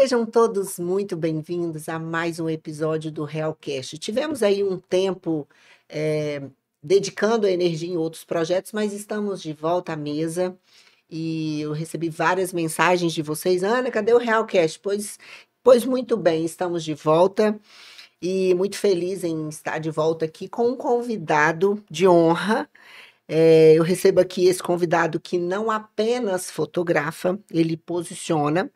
Sejam todos muito bem-vindos a mais um episódio do Realcast. Tivemos aí um tempo dedicando a energia em outros projetos, mas estamos de volta à mesa e eu recebi várias mensagens de vocês. Ana, cadê o Realcast? Pois muito bem, estamos de volta e muito feliz em estar de volta aqui com um convidado de honra. Eu recebo aqui esse convidado que não apenas fotografa, ele posiciona.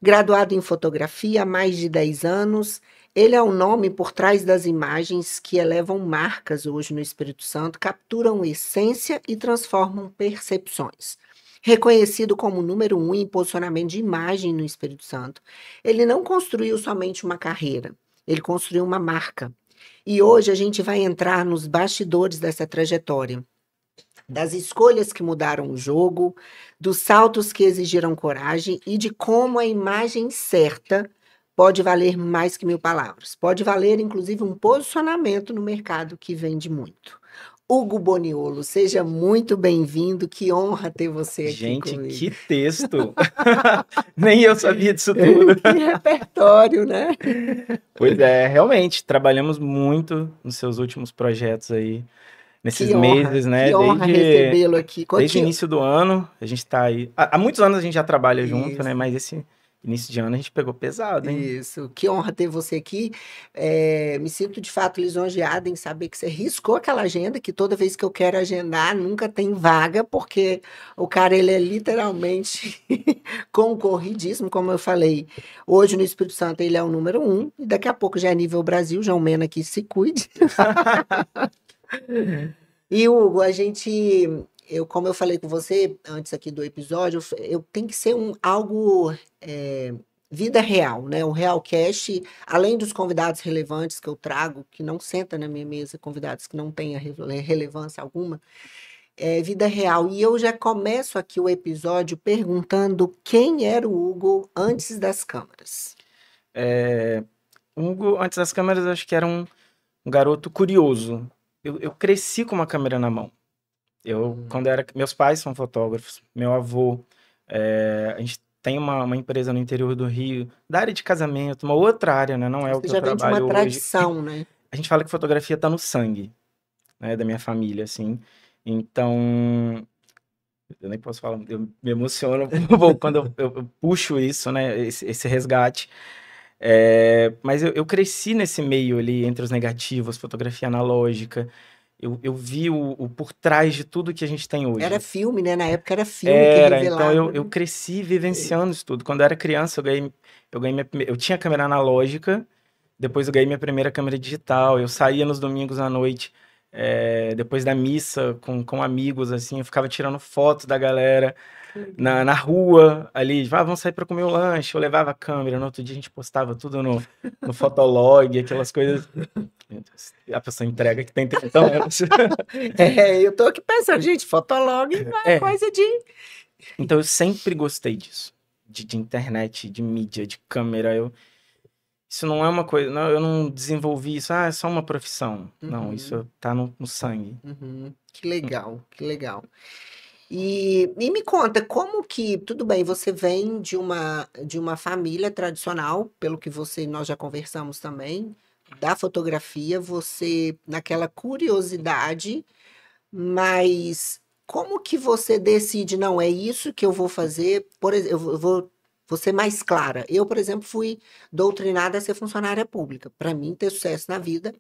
Graduado em fotografia há mais de 10 anos, ele é o nome por trás das imagens que elevam marcas hoje no Espírito Santo, capturam essência e transformam percepções. Reconhecido como número 1 em posicionamento de imagem no Espírito Santo, ele não construiu somente uma carreira, ele construiu uma marca. E hoje a gente vai entrar nos bastidores dessa trajetória, das escolhas que mudaram o jogo, dos saltos que exigiram coragem e de como a imagem certa pode valer mais que 1000 palavras. Pode valer, inclusive, um posicionamento no mercado que vende muito. Hugo Boniolo, seja muito bem-vindo. Que honra ter você aqui Gente, comigo. que texto! Nem eu sabia disso tudo. Que repertório, né? Pois é, realmente, trabalhamos muito nos seus últimos projetos aí. Nesses meses, né? Que honra recebê-lo aqui. Desde o início do ano, a gente tá aí. Há muitos anos a gente já trabalha junto, né? Mas esse início de ano a gente pegou pesado, hein? Isso, que honra ter você aqui. Me sinto de fato lisonjeada em saber que você riscou aquela agenda, que toda vez que eu quero agendar, nunca tem vaga, porque o cara ele é literalmente concorridíssimo, como eu falei. Hoje no Espírito Santo ele é o número 1, e daqui a pouco já é nível Brasil, João Mena que se cuide. E Hugo, como eu falei com você antes aqui do episódio, eu tenho que ser algo vida real, né? O Realcast, além dos convidados relevantes que eu trago, que não senta na minha mesa, convidados que não têm relevância alguma, vida real. E eu já começo aqui o episódio perguntando quem era o Hugo antes das câmeras. O Hugo, antes das câmeras, acho que era um garoto curioso. Eu cresci com uma câmera na mão. Meus pais são fotógrafos, meu avô, a gente tem uma empresa no interior do Rio, da área de casamento, uma outra área, né? Não é o que eu trabalho hoje. Você já vem de uma tradição, né? A gente fala que fotografia tá no sangue, né? Da minha família, assim. Então, eu nem posso falar, eu me emociono quando eu puxo isso, né? Esse resgate. Mas eu cresci nesse meio ali, entre os negativos, fotografia analógica. Eu vi o por trás de tudo que a gente tem hoje. Era filme, né? Na época era filme que revelava. Então eu cresci vivenciando isso tudo. Quando eu era criança, eu tinha câmera analógica, depois eu ganhei minha primeira câmera digital. Eu saía nos domingos à noite, depois da missa, com amigos, assim, eu ficava tirando fotos da galera na rua, ali, vamos sair para comer um lanche. Eu levava a câmera, no outro dia a gente postava tudo no Fotolog, aquelas coisas. A pessoa entrega que tem 30 anos. Eu tô aqui pensando, gente, Fotolog é coisa de... Então eu sempre gostei disso, de internet, de mídia, de câmera. Isso não é uma coisa, não, eu não desenvolvi isso, é só uma profissão. Uhum. Não, isso tá no sangue. Uhum. Que legal, que legal. E me conta, como que, tudo bem, você vem de uma família tradicional, pelo que nós já conversamos também, da fotografia, você naquela curiosidade, mas como que você decide, não, é isso que eu vou fazer? Por exemplo, eu vou ser mais clara. Eu, por exemplo, fui doutrinada a ser funcionária pública. Para mim, ter sucesso na vida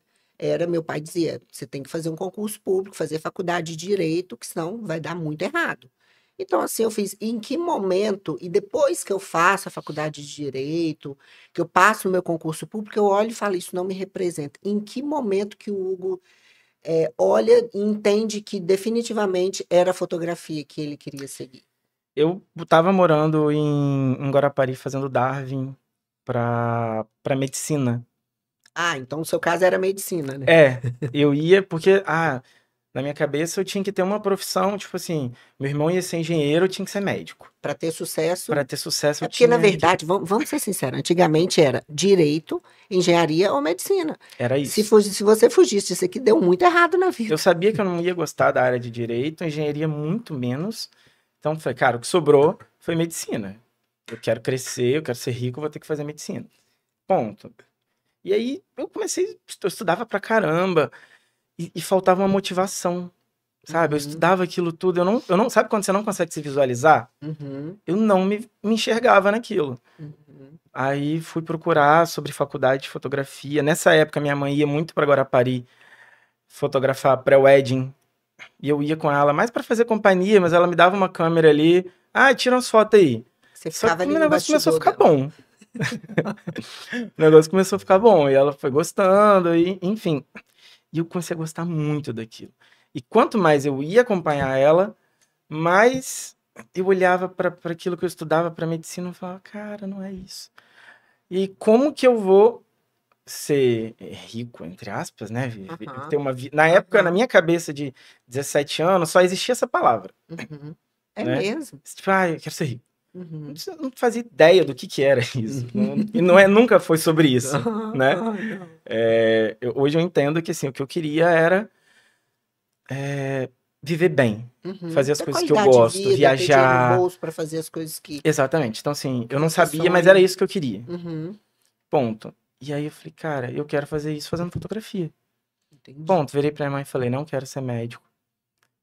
meu pai dizia, você tem que fazer um concurso público, fazer faculdade de direito, que senão vai dar muito errado. Então, assim, eu fiz, em que momento, e depois que eu faço a faculdade de direito, que eu passo o meu concurso público, eu olho e falo, isso não me representa. Em que momento que o Hugo olha e entende que definitivamente era a fotografia que ele queria seguir? Eu estava morando em Guarapari, fazendo Darwin para medicina. Ah, então o seu caso era medicina, né? Eu ia porque, na minha cabeça eu tinha que ter uma profissão, tipo assim, meu irmão ia ser engenheiro, eu tinha que ser médico. Para ter sucesso. Para ter sucesso, porque, na verdade, vamos ser sinceros, antigamente era direito, engenharia ou medicina. Era isso. Se você fugisse disso aqui, deu muito errado na vida. Eu sabia que eu não ia gostar da área de direito, engenharia muito menos. Então, falei, cara, o que sobrou foi medicina. Eu quero crescer, eu quero ser rico, eu vou ter que fazer medicina. Ponto. E aí eu eu estudava pra caramba e faltava uma motivação, sabe? Eu Uhum. estudava aquilo tudo, sabe quando você não consegue se visualizar? Uhum. Eu não me enxergava naquilo. Uhum. Aí fui procurar sobre faculdade de fotografia. Nessa época minha mãe ia muito pra Guarapari fotografar pré-wedding. E eu ia com ela mais pra fazer companhia, mas ela me dava uma câmera ali. Ah, tira umas fotos aí. Você Só ficava que o ali no negócio começou a bastidor ficar dela. bom. O negócio começou a ficar bom. E ela foi gostando, e enfim. E eu comecei a gostar muito daquilo. E quanto mais eu ia acompanhar ela, mais eu olhava para aquilo que eu estudava para medicina e falava, cara, não é isso. E como que eu vou ser rico, entre aspas, né? Aham. Ter uma Na época, na Aham. minha cabeça de 17 anos, só existia essa palavra, Uhum. É né? mesmo. Tipo, ah, eu quero ser rico. Uhum. Eu não fazia ideia do que era isso. E não nunca foi sobre isso, né? Não. Hoje eu entendo que assim, o que eu queria era viver bem, Uhum. fazer as Ter coisas que eu qualidade de gosto, vida, ter dinheiro no viajar. bolso para fazer as coisas Exatamente. Então, assim, que eu não você sabia, mas era sonha. isso que eu queria. Uhum. Ponto. E aí eu falei, cara, eu quero fazer isso fazendo fotografia. Entendi. Ponto. Virei pra minha mãe e falei, não quero ser médico.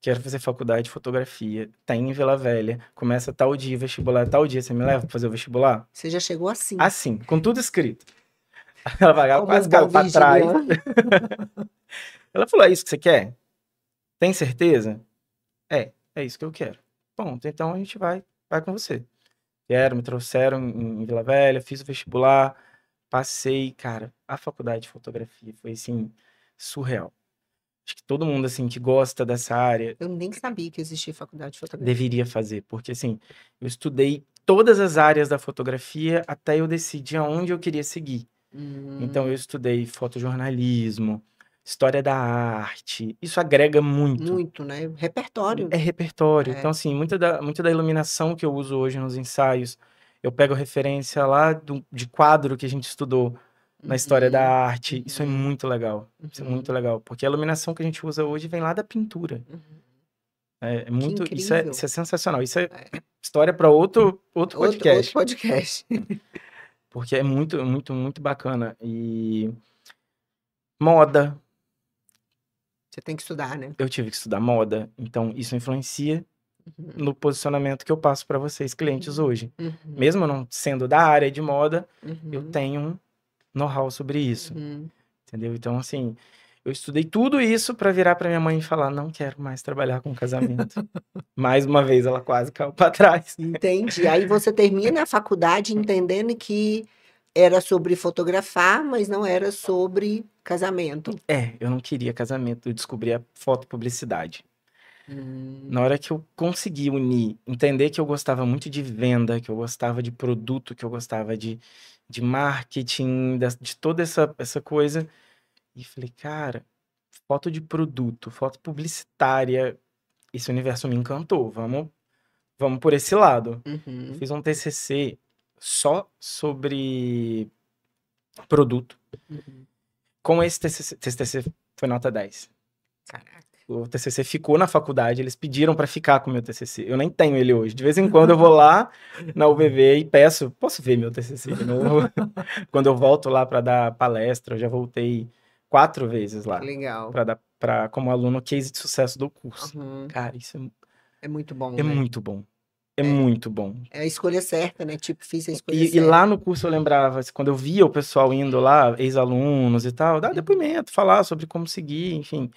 Quero fazer faculdade de fotografia. Tá em Vila Velha. Começa tal dia, vestibular tal dia. Você me leva pra fazer o vestibular? Você já chegou assim, Assim, com tudo escrito. Ela como um quase caiu bom pra trás. virginiano. Ela falou, é isso que você quer? Tem certeza? É isso que eu quero. Ponto. Então a gente vai com você. Me trouxeram em Vila Velha, fiz o vestibular, passei, cara, a faculdade de fotografia foi, assim, surreal. Acho que todo mundo, assim, que gosta dessa área Eu nem sabia que existia faculdade de fotografia. deveria fazer, porque, assim, eu estudei todas as áreas da fotografia até eu decidir aonde eu queria seguir. Então, eu estudei fotojornalismo, história da arte, isso agrega muito. Muito, né? Repertório. É repertório. Então, É. assim, muita da iluminação que eu uso hoje nos ensaios, eu pego referência lá de quadro que a gente estudou na história da Uhum. arte. Isso é Uhum. muito legal. Isso é muito Uhum. legal. Porque a iluminação que a gente usa hoje vem lá da pintura. Uhum. É Que muito. incrível. Isso é sensacional. Isso é É. história para outro Outro podcast. podcast. Porque é muito, muito, muito bacana. E moda, Você tem que estudar, né? eu tive que estudar moda. Então, isso influencia Uhum. no posicionamento que eu passo para vocês, clientes, hoje. Uhum. Mesmo eu não sendo da área de moda, eu Uhum. tenho um know-how sobre isso, Uhum. entendeu? Então, assim, eu estudei tudo isso para virar para minha mãe e falar: não quero mais trabalhar com casamento. Mais uma vez, ela quase caiu para trás. Entendi. Aí você termina a faculdade entendendo que era sobre fotografar, mas não era sobre casamento. Eu não queria casamento, eu descobri a fotopublicidade. Hum. Na hora que eu consegui unir, entender que eu gostava muito de venda, que eu gostava de produto, que eu gostava de marketing, de toda essa coisa, e falei, cara, foto de produto, foto publicitária, esse universo me encantou, vamos por esse lado. Eu Uhum. fiz um TCC só sobre produto. Uhum. Com esse TCC foi nota 10. Caraca. O TCC ficou na faculdade, eles pediram para ficar com o meu TCC. Eu nem tenho ele hoje. De vez em quando eu vou lá na UVV e peço, posso ver meu TCC de novo? Quando eu volto lá para dar palestra, eu já voltei 4 vezes Que lá legal. para dar como aluno case de sucesso do curso. Uhum. Cara, isso É muito bom, é né? muito bom. É É. muito bom. É a escolha certa, né? Tipo, fiz a escolha E certa. lá no curso eu lembrava, assim, quando eu via o pessoal indo lá, ex-alunos e tal, dar depoimento, falar sobre como seguir, enfim.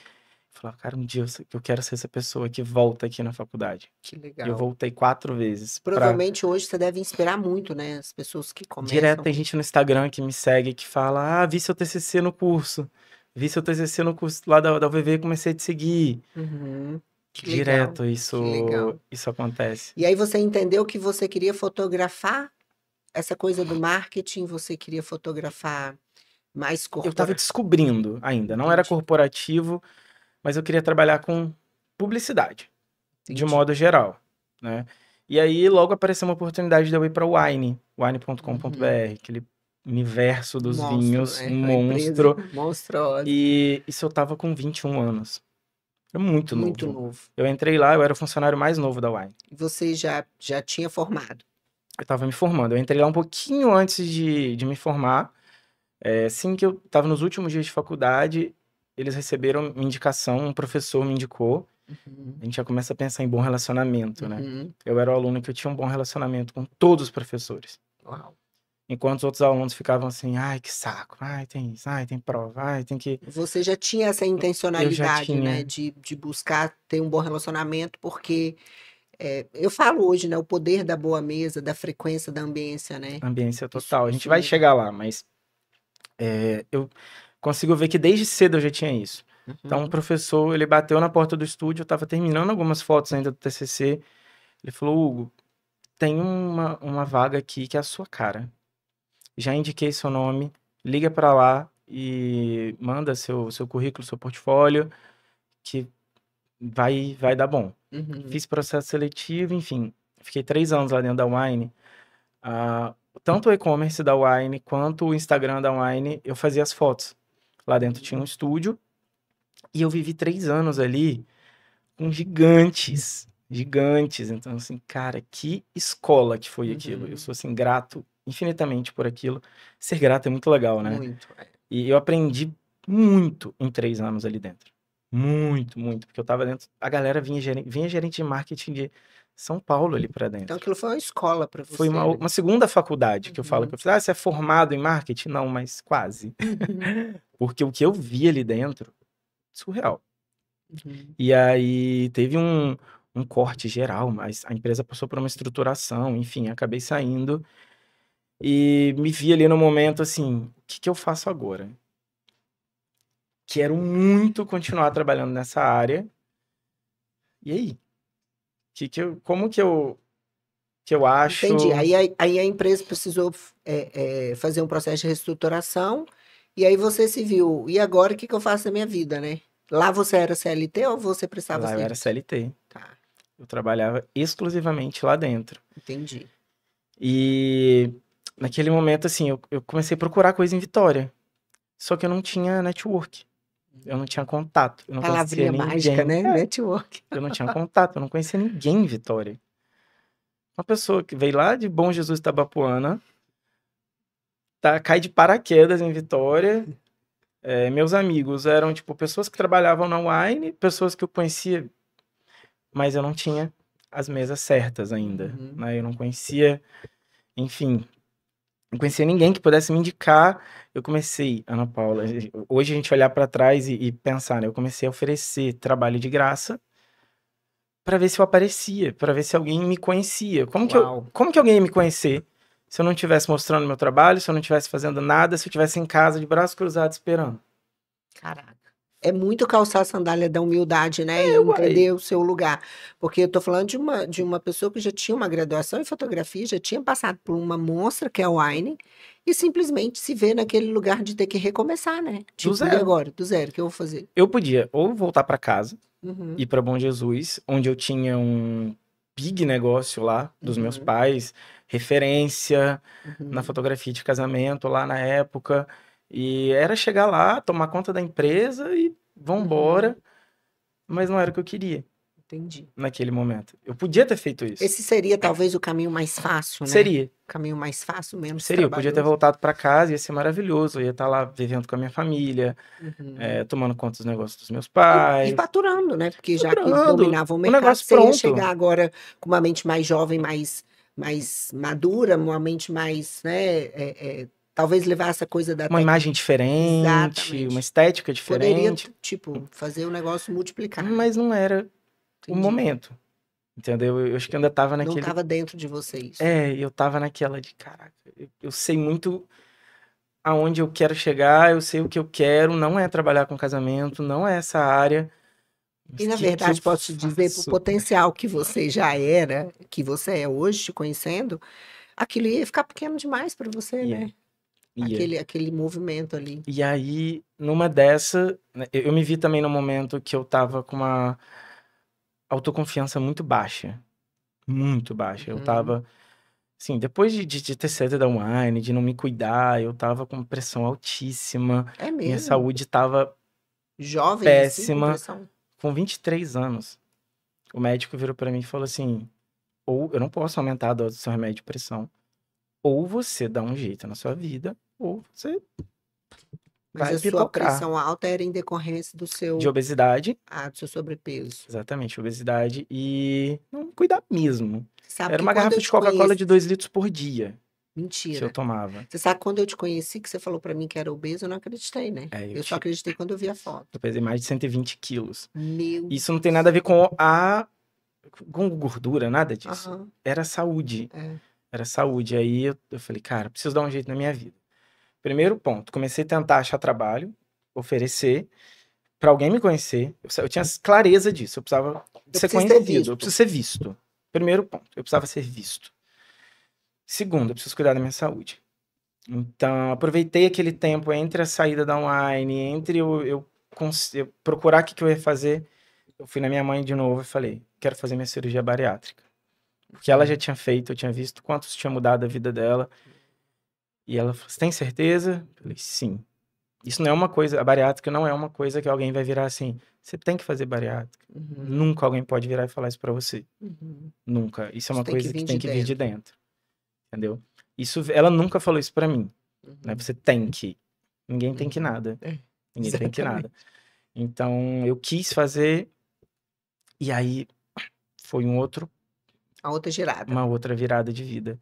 Eu falava, cara, um dia eu quero ser essa pessoa que volta aqui na faculdade. Que E eu legal. voltei 4 vezes. Provavelmente hoje você deve inspirar muito, né? As pessoas que Direto começam. tem gente no Instagram que me segue que fala, vi seu TCC no curso. Vi seu TCC no curso lá da UVV e comecei a te seguir. Uhum. Que legal. Direto Que legal. isso acontece. E aí você entendeu que você queria fotografar essa coisa do marketing, você queria fotografar mais Eu estava corporativo. descobrindo ainda, não era Entendi. corporativo, mas eu queria trabalhar com publicidade, de Entendi. modo geral, né? E aí logo apareceu uma oportunidade de eu ir para o wine.com.br, aquele universo dos Monstro, vinhos, é um uma empresa monstro. monstruosa. E isso eu tava com 21 anos. Era muito Muito novo. novo. Eu entrei lá, eu era o funcionário mais novo da Wine. E você já tinha formado. eu tava me formando. Eu entrei lá um pouquinho antes de me formar. Assim que eu tava nos últimos dias de faculdade, eles receberam uma indicação, um professor me indicou. Uhum. A gente já começa a pensar em bom relacionamento, né? Uhum. Eu era o aluno que eu tinha um bom relacionamento com todos os professores. Uau. Enquanto os outros alunos ficavam assim, ai, que saco, ai, tem isso, ai, tem prova, ai, tem que... Você já tinha essa Eu já intencionalidade, né, tinha. de buscar ter um bom relacionamento, porque eu falo hoje, né, o poder da boa mesa, da frequência, da ambiência, né? Ambiência Isso, total. A gente isso vai muda. chegar lá, mas eu consigo ver que desde cedo eu já tinha isso. Então, o Uhum. professor, ele bateu na porta do estúdio, eu tava terminando algumas fotos ainda do TCC. Ele falou, Hugo, tem uma vaga aqui que é a sua cara. Já indiquei seu nome, liga pra lá e manda seu currículo, seu portfólio, que vai dar bom. Uhum. Fiz processo seletivo, enfim. Fiquei 3 anos lá dentro da Wine. Ah, tanto o e-commerce da Wine quanto o Instagram da Wine, eu fazia as fotos. Lá dentro tinha um estúdio e eu vivi 3 anos ali com gigantes, gigantes. Então, assim, cara, que escola que foi aquilo. Eu Uhum. sou, assim, grato infinitamente por aquilo. Ser grato é muito legal, né? Muito. E eu aprendi muito em 3 anos ali dentro. Muito, muito. Porque eu tava dentro. A galera vinha gerente de marketing de São Paulo ali pra Então dentro. aquilo foi uma escola para Foi você, né? uma segunda faculdade que eu falo que Uhum. eu fiz. Ah, você é formado em marketing? Não, mas quase. Uhum. Porque o que eu vi ali dentro, surreal. Uhum. E aí teve um corte geral, mas a empresa passou por uma estruturação, enfim, acabei saindo e me vi ali no momento assim, o que que eu faço agora? Quero muito continuar trabalhando nessa área. E aí? Como que eu Entendi. acho? Aí a empresa precisou fazer um processo de reestruturação, e aí você se viu, e agora o que que eu faço na minha vida, né? Lá você era CLT ou você prestava Lá eu era serviço? CLT. Tá, Eu trabalhava exclusivamente lá dentro. entendi. E naquele momento, assim, eu comecei a procurar coisa em Vitória. Só que eu não tinha network. Eu não tinha contato. Eu não conhecia Palavrinha mágica, ninguém. né? Network. Eu não tinha contato. Eu não conhecia ninguém em Vitória. Uma pessoa que veio lá de Bom Jesus Tabapuana, cai de paraquedas em Vitória. Meus amigos eram, tipo, pessoas que trabalhavam na Wine, pessoas que eu conhecia, mas eu não tinha as mesas certas ainda, Uhum. né? Eu não conhecia, enfim, não conhecia ninguém que pudesse me indicar. Eu comecei, Ana Paula, hoje a gente olhar para trás e pensar, né? Eu comecei a oferecer trabalho de graça para ver se eu aparecia, para ver se alguém me conhecia. Uau. Como que alguém ia me conhecer se eu não estivesse mostrando meu trabalho, se eu não estivesse fazendo nada, se eu estivesse em casa de braços cruzados esperando? Caraca. É muito calçar a sandália da humildade, né? E Uai. entender o seu lugar. Porque eu tô falando de uma pessoa que já tinha uma graduação em fotografia, já tinha passado por uma monstra, que é a Wine, e simplesmente se vê naquele lugar de ter que recomeçar, né? Do Tipo, e zero. agora? Do zero, o que eu vou fazer? Eu podia ou voltar para casa, Uhum, ir para Bom Jesus, onde eu tinha um big negócio lá dos meus uhum, pais, referência na uhum, fotografia de casamento lá na época, e era chegar lá, tomar conta da empresa e uhum. vambora, mas não era o que eu queria Entendi. naquele momento. Eu podia ter feito isso. Esse seria talvez o caminho mais fácil, né? Seria, O caminho mais fácil, menos eu podia ter trabalhoso. voltado para casa, ia ser maravilhoso, eu ia estar lá vivendo com a minha família, Uhum. tomando conta dos negócios dos meus E pais, faturando, né? Porque já que faturando, dominava o o mercado, negócio você ia pronto. chegar agora com uma mente mais jovem, mais madura, uma mente mais, né? Talvez levar essa coisa da Uma técnica. imagem diferente, uma Exatamente. estética Poderia, diferente, tipo, fazer o negócio multiplicar, né? mas não era o Entendi. momento, entendeu? Eu acho que eu ainda tava Não naquele. estava dentro de você isso. Eu tava naquela de, caraca, eu sei muito aonde eu quero chegar, eu sei o que eu quero, não é trabalhar com casamento, não é essa área, E, mas o na que que eu verdade, posso te dizer, por faço? potencial que você já era, que você é hoje, te conhecendo, aquilo ia ficar pequeno demais para você, Ia, né? ia. Aquele movimento ali. E aí, numa dessa, né, eu me vi também no momento que eu tava com uma autoconfiança muito baixa. Muito baixa. Eu Uhum. tava, assim, depois de ter saído da Wine, de não me cuidar, eu tava com pressão altíssima, É minha mesmo? saúde tava Jovem assim, com péssima, pressão? com 23 anos. O médico virou pra mim e falou assim: ou eu não posso aumentar a dose do seu remédio de pressão. Ou você dá um jeito na sua vida, ou você Mas vai a sua pipocar. pressão alta era em decorrência De obesidade, do seu sobrepeso. exatamente, obesidade e não cuidar mesmo. Você sabe Era que uma quando garrafa eu de te Coca-Cola conheci, de 2 litros por dia que eu mentira. tomava. Você sabe que quando eu te conheci, que você falou pra mim que era obeso, eu não acreditei, né? É, Eu só acreditei quando eu vi a foto. eu pesei mais de 120 quilos. Meu Isso não tem Deus. nada a ver com gordura, nada disso. Aham, Era saúde. é. Era saúde. Aí eu falei, cara, preciso dar um jeito na minha vida. Primeiro ponto, comecei a tentar achar trabalho, oferecer, pra alguém me conhecer. Eu tinha clareza disso. Eu precisava Eu ser preciso ser conhecido, eu visto. preciso ser visto. Primeiro ponto, eu precisava ser visto. Segundo, eu preciso cuidar da minha saúde. Então, aproveitei aquele tempo entre a saída da online, entre eu procurar o que eu ia fazer. Eu fui na minha mãe de novo e falei, quero fazer minha cirurgia bariátrica. Porque ela já tinha feito, eu tinha visto quanto isso tinha mudado a vida dela. E ela falou, você tem certeza? Eu falei, sim. Isso não é uma coisa, a bariátrica não é uma coisa que alguém vai virar assim, você tem que fazer bariátrica. Uhum, Nunca alguém pode virar e falar isso pra você. uhum. Nunca. Isso é Isso uma tem que coisa que vir tem de que vir de dentro. dentro. Entendeu? Isso, ela nunca falou isso pra mim, né? Uhum, Você tem que. Ninguém tem que uhum. nada. É, Ninguém tem que nada. exatamente. Então, eu quis fazer e aí foi A outra girada. uma outra virada de vida.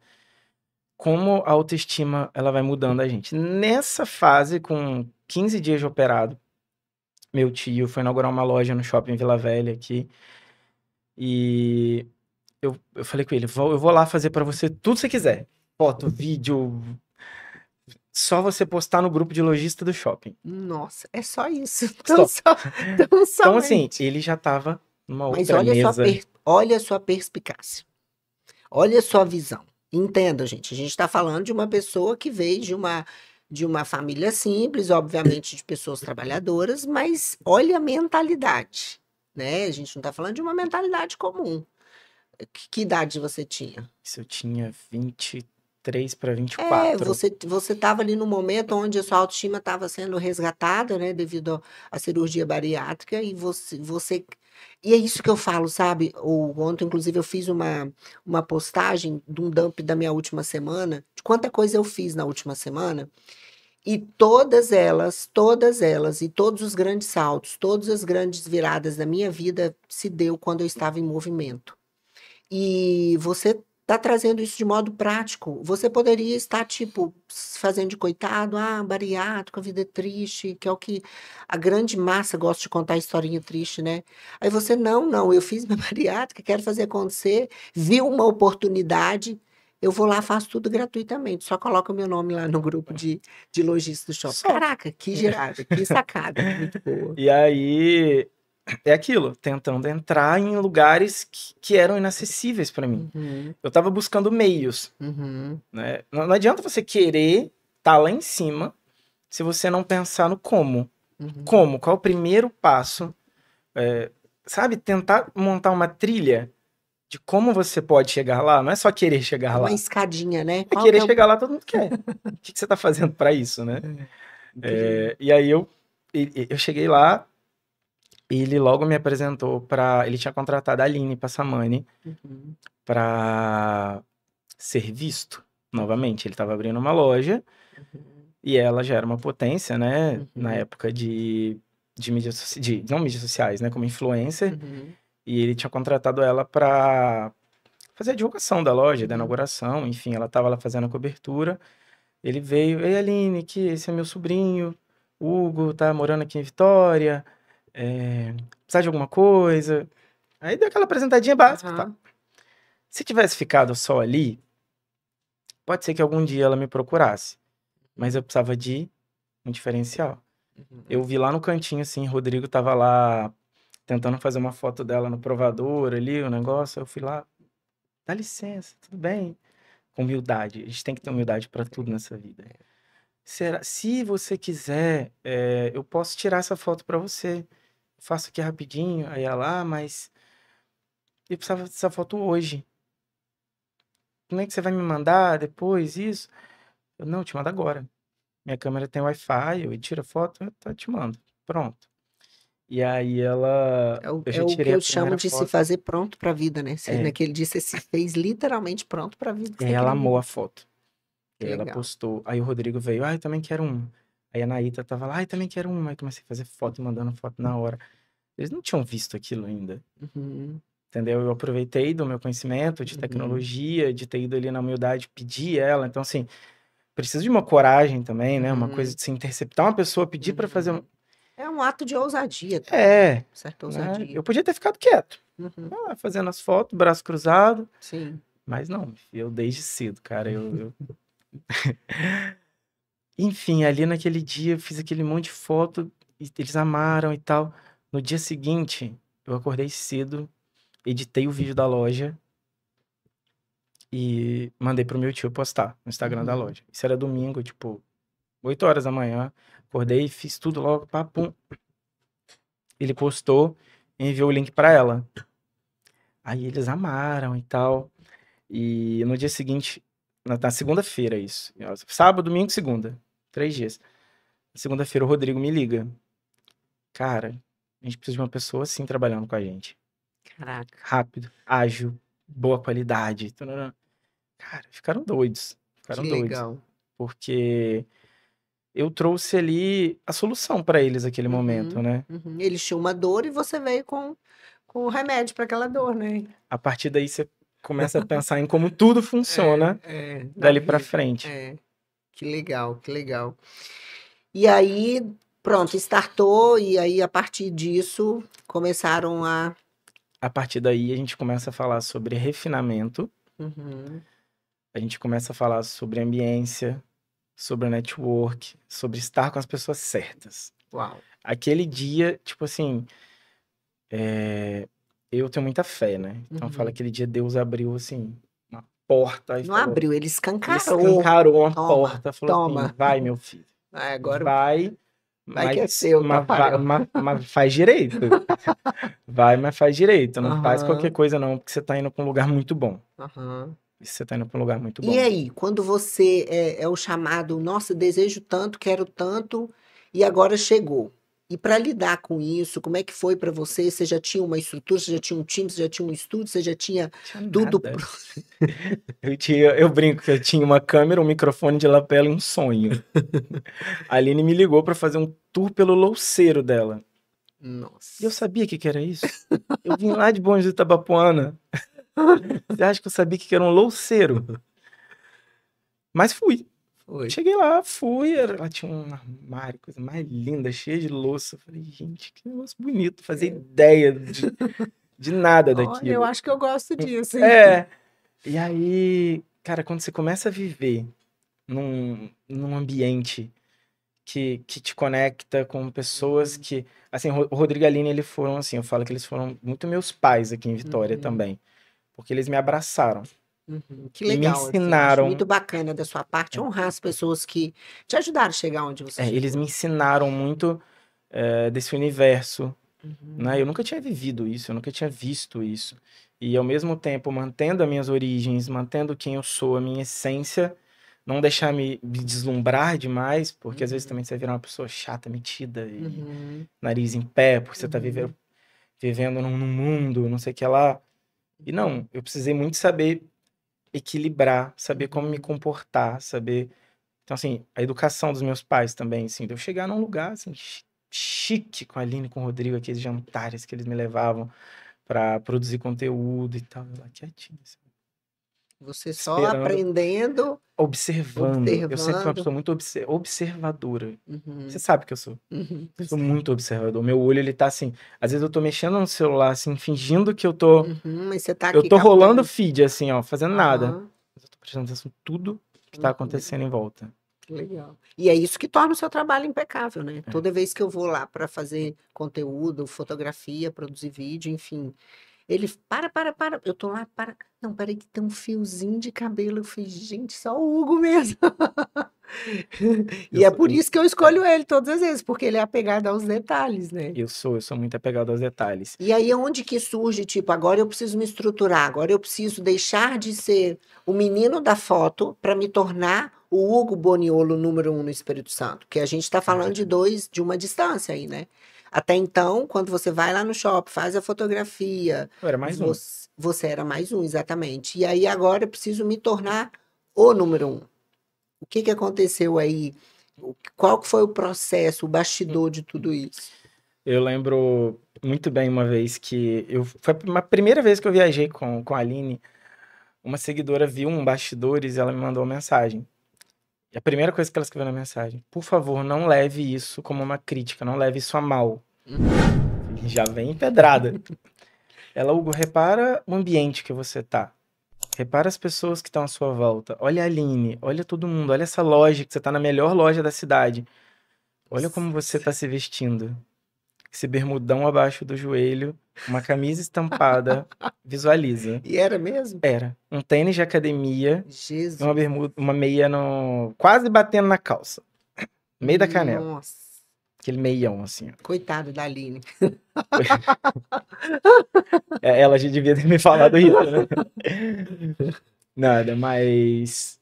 Como a autoestima, ela vai mudando a gente. Nessa fase, com 15 dias de operado, meu tio foi inaugurar uma loja no shopping Vila Velha aqui. E eu falei com ele, eu vou lá fazer pra você tudo que você quiser. Foto, vídeo, só você postar no grupo de lojista do shopping. Nossa, é só isso. Tão Só. só, tão Então, assim, somente. ele já tava numa Mas outra mesa. olha a sua perspicácia. Olha a sua visão. Entenda, gente. A gente está falando de uma pessoa que veio de uma família simples, obviamente de pessoas trabalhadoras, mas olha a mentalidade, né? A gente não está falando de uma mentalidade comum. Que idade você tinha? Isso eu tinha 23 para É, 24. você estava ali no momento onde a sua autoestima estava sendo resgatada, né, devido à cirurgia bariátrica, e e é isso que eu falo, sabe? Ontem, inclusive, eu fiz uma postagem de um dump da minha última semana, de quanta coisa eu fiz na última semana, e todas elas, e todos os grandes saltos, todas as grandes viradas da minha vida se deu quando eu estava em movimento. E você está trazendo isso de modo prático. Você poderia estar, tipo, se fazendo de coitado, bariátrico, a vida é triste, que é o que a grande massa gosta de contar historinha triste, né? Aí você, não, eu fiz minha bariátrica, quero fazer acontecer, vi uma oportunidade, eu vou lá, faço tudo gratuitamente, só coloca o meu nome lá no grupo de lojistas do shopping. Só. Caraca, que girada, que sacada, muito boa. E aí, é aquilo, tentando entrar em lugares que eram inacessíveis para mim. Uhum, Eu tava buscando meios, uhum, né? Não adianta você querer estar lá em cima se você não pensar no como. uhum. Como? Qual é o primeiro passo? Sabe, tentar montar uma trilha de como você pode chegar lá. Não é só querer chegar Uma lá. escadinha, né? É Qual que querer é o... chegar lá, todo mundo quer. O que você tá fazendo para isso, né? Incrível. E aí eu cheguei lá, ele logo me apresentou para. Ele tinha contratado a Aline Passamani Uhum, para ser visto novamente. Ele estava abrindo uma loja uhum, e ela já era uma potência, né? Na uhum, época de mídias não mídias sociais, né? Como influencer. uhum, E ele tinha contratado ela para fazer a divulgação da loja, da uhum. inauguração. Enfim, ela estava lá fazendo a cobertura. Ele veio, ei Aline, que esse é meu sobrinho, Hugo, tá morando aqui em Vitória, precisa de alguma coisa? Aí deu aquela apresentadinha básica, tá? Aham, Se tivesse ficado só ali, pode ser que algum dia ela me procurasse, mas eu precisava de um diferencial. Eu uhum. vi lá no cantinho, assim, Rodrigo tava lá tentando fazer uma foto dela no provador ali, o negócio, eu fui lá, dá licença, tudo bem? Com humildade, a gente tem que ter humildade para tudo nessa vida. Se você quiser, eu posso tirar essa foto para você. Faço aqui rapidinho. Aí ela, mas eu precisava dessa foto hoje. Como é que você vai me mandar depois isso? Eu, não, eu te mando agora. Minha câmera tem Wi-Fi, eu tiro a foto, eu te mando. Pronto. E aí eu É já o que tirei a eu chamo primeira de se foto. fazer pronto para a vida, né? Você, É, naquele dia você se fez literalmente pronto para a vida que e aí você ela queria amou viver. a foto. E Que aí ela legal. postou. Aí o Rodrigo veio, eu também quero uma. Aí a Naíta tava lá, eu também quero uma. Aí comecei a fazer foto e mandando foto na hora. Eles não tinham visto aquilo ainda. Uhum, Entendeu? Eu aproveitei do meu conhecimento de uhum, tecnologia, de ter ido ali na humildade, pedir ela. Então, assim, precisa de uma coragem também, né? Uma coisa uhum, de se interceptar uma pessoa, pedir pra fazer um. uhum. É um ato de ousadia também, né? É, Certa né? ousadia. Eu podia ter ficado quieto, Uhum, fazendo as fotos, braço cruzado, sim. mas não, eu desde cedo, cara. Enfim, ali naquele dia eu fiz aquele monte de foto, e eles amaram e tal. No dia seguinte, eu acordei cedo, editei o vídeo da loja e mandei pro meu tio postar no Instagram da Uhum, loja. Isso era domingo, tipo, 8 horas da manhã. Acordei, fiz tudo logo, papum. Ele postou e enviou o link pra ela. Aí eles amaram e tal. E no dia seguinte, na segunda-feira, isso. Sábado, domingo, segunda. 3 dias. Na segunda-feira, o Rodrigo me liga. Cara, a gente precisa de uma pessoa assim trabalhando com a gente. caraca, Rápido, ágil, boa qualidade. Tarará. Cara, ficaram doidos. que Ficaram doidos. legal. Porque eu trouxe ali a solução para eles naquele momento, Uhum, né? uhum. Eles tinham uma dor e você veio com o remédio para aquela dor, né? A partir daí você começa a pensar em como tudo funciona Na dali para vida. frente. É, que legal, que legal. E aí, pronto, startou, e aí a partir disso começaram a. A partir daí a gente começa a falar sobre refinamento, Uhum, a gente começa a falar sobre ambiência, sobre network, sobre estar com as pessoas certas. uau. Aquele dia, tipo assim, eu tenho muita fé, né? Então fala Uhum. aquele dia Deus abriu assim uma porta e Não falou, abriu, ele ele escancarou. escancarou uma Toma, porta, falou assim, toma. vai meu filho, Vai, agora vai, vai que é seu, Tafarel. mas faz direito, vai, mas faz direito, não faz qualquer Aham, coisa não, porque você tá indo pra um lugar muito bom. aham. Você tá indo pra um lugar muito E bom. aí, quando você é o chamado, nossa, desejo tanto, quero tanto, e agora chegou. E para lidar com isso, como é que foi para você? Você já tinha uma estrutura, você já tinha um time, você já tinha um estúdio, você já tinha Tinha tudo. nada. Eu brinco que eu tinha uma câmera, um microfone de lapela e um sonho. A Aline me ligou pra fazer um tour pelo louceiro dela. E eu Nossa. sabia que era isso. Eu vim lá de Bom Jesus de Itabapoana. Você acha que eu sabia que era um louceiro? Mas fui. Foi. Cheguei lá, fui. Ela tinha um armário, coisa mais linda, cheia de louça. Eu falei, gente, que negócio bonito. Fazer ideia de nada Olha, eu daquilo. acho que eu gosto disso, hein? É. E aí, cara, quando você começa a viver num ambiente que te conecta com pessoas Uhum, que. Assim, o Rodrigo e a Aline, eles foram assim, eu falo que eles foram muito meus pais aqui em Vitória uhum, também. Porque eles me abraçaram uhum. Que e me legal, assim, eu acho ensinaram. muito bacana da sua parte honrar as pessoas que te ajudaram a chegar onde você Eles chegou. me ensinaram muito desse universo, né? Uhum, Eu nunca tinha vivido isso, eu nunca tinha visto isso. E ao mesmo tempo, mantendo as minhas origens, mantendo quem eu sou, a minha essência, não deixar me deslumbrar demais, porque às vezes uhum, também você vira uma pessoa chata, metida e uhum, nariz em pé, porque você tá uhum, vivendo num mundo, não sei o que lá. E não, eu precisei muito saber equilibrar, saber como me uhum. comportar, saber. Então, assim, a educação dos meus pais também, assim, de eu chegar num lugar, assim, chique com a Aline, com o Rodrigo, aqueles jantares que eles me levavam pra produzir conteúdo e tal, eu lá quietinho, assim, Você só esperando, aprendendo, observando. Eu sempre fui uma observando. pessoa muito observadora. Você Uhum, sabe que eu sou. uhum, Eu sou muito observador. Meu olho, ele tá assim. Às vezes eu tô mexendo no celular, assim, fingindo que eu tô. uhum, mas você tá Eu aqui tô rolando o captando. feed, assim, ó, fazendo nada. Aham, Mas eu tô prestando atenção em tudo que tá uhum, acontecendo em volta. que legal. E é isso que torna o seu trabalho impecável, né? É. Toda vez que eu vou lá para fazer conteúdo, fotografia, produzir vídeo, enfim, ele, para. Eu tô lá, para. Não, peraí, que tem um fiozinho de cabelo. Eu falei, gente, só o Hugo mesmo. Eu E é sou, por isso que eu é, escolho ele todas as vezes, porque ele é apegado aos detalhes, né? eu sou muito apegado aos detalhes. E aí, onde que surge, tipo, agora eu preciso me estruturar, agora eu preciso deixar de ser o menino da foto para me tornar o Hugo Boniolo número 1 no Espírito Santo, que a gente está falando de Cara, dois, de uma distância aí, né? Até então, quando você vai lá no shopping, faz a fotografia, Eu era mais um. você era mais um, exatamente. E aí agora eu preciso me tornar o número um. O que que aconteceu aí? Qual que foi o processo, o bastidor de tudo isso? Eu lembro muito bem uma vez que foi a primeira vez que eu viajei com a Aline. Uma seguidora viu um bastidores e ela me mandou uma mensagem. E a primeira coisa que ela escreveu na mensagem: por favor, não leve isso como uma crítica, não leve isso a mal. E já vem pedrada. Ela, Hugo, repara o ambiente que você tá. Repara as pessoas que estão à sua volta. Olha a Aline, olha todo mundo, olha essa loja, que você tá na melhor loja da cidade. Olha como você tá se vestindo. Esse bermudão abaixo do joelho, uma camisa estampada, visualiza. E era mesmo? Era um tênis de academia e uma Jesus. bermuda, uma meia no quase batendo na calça, meio da canela, Nossa. aquele meião assim, ó. Coitado da Aline. Ela já devia ter me falado isso, né? Nada, mas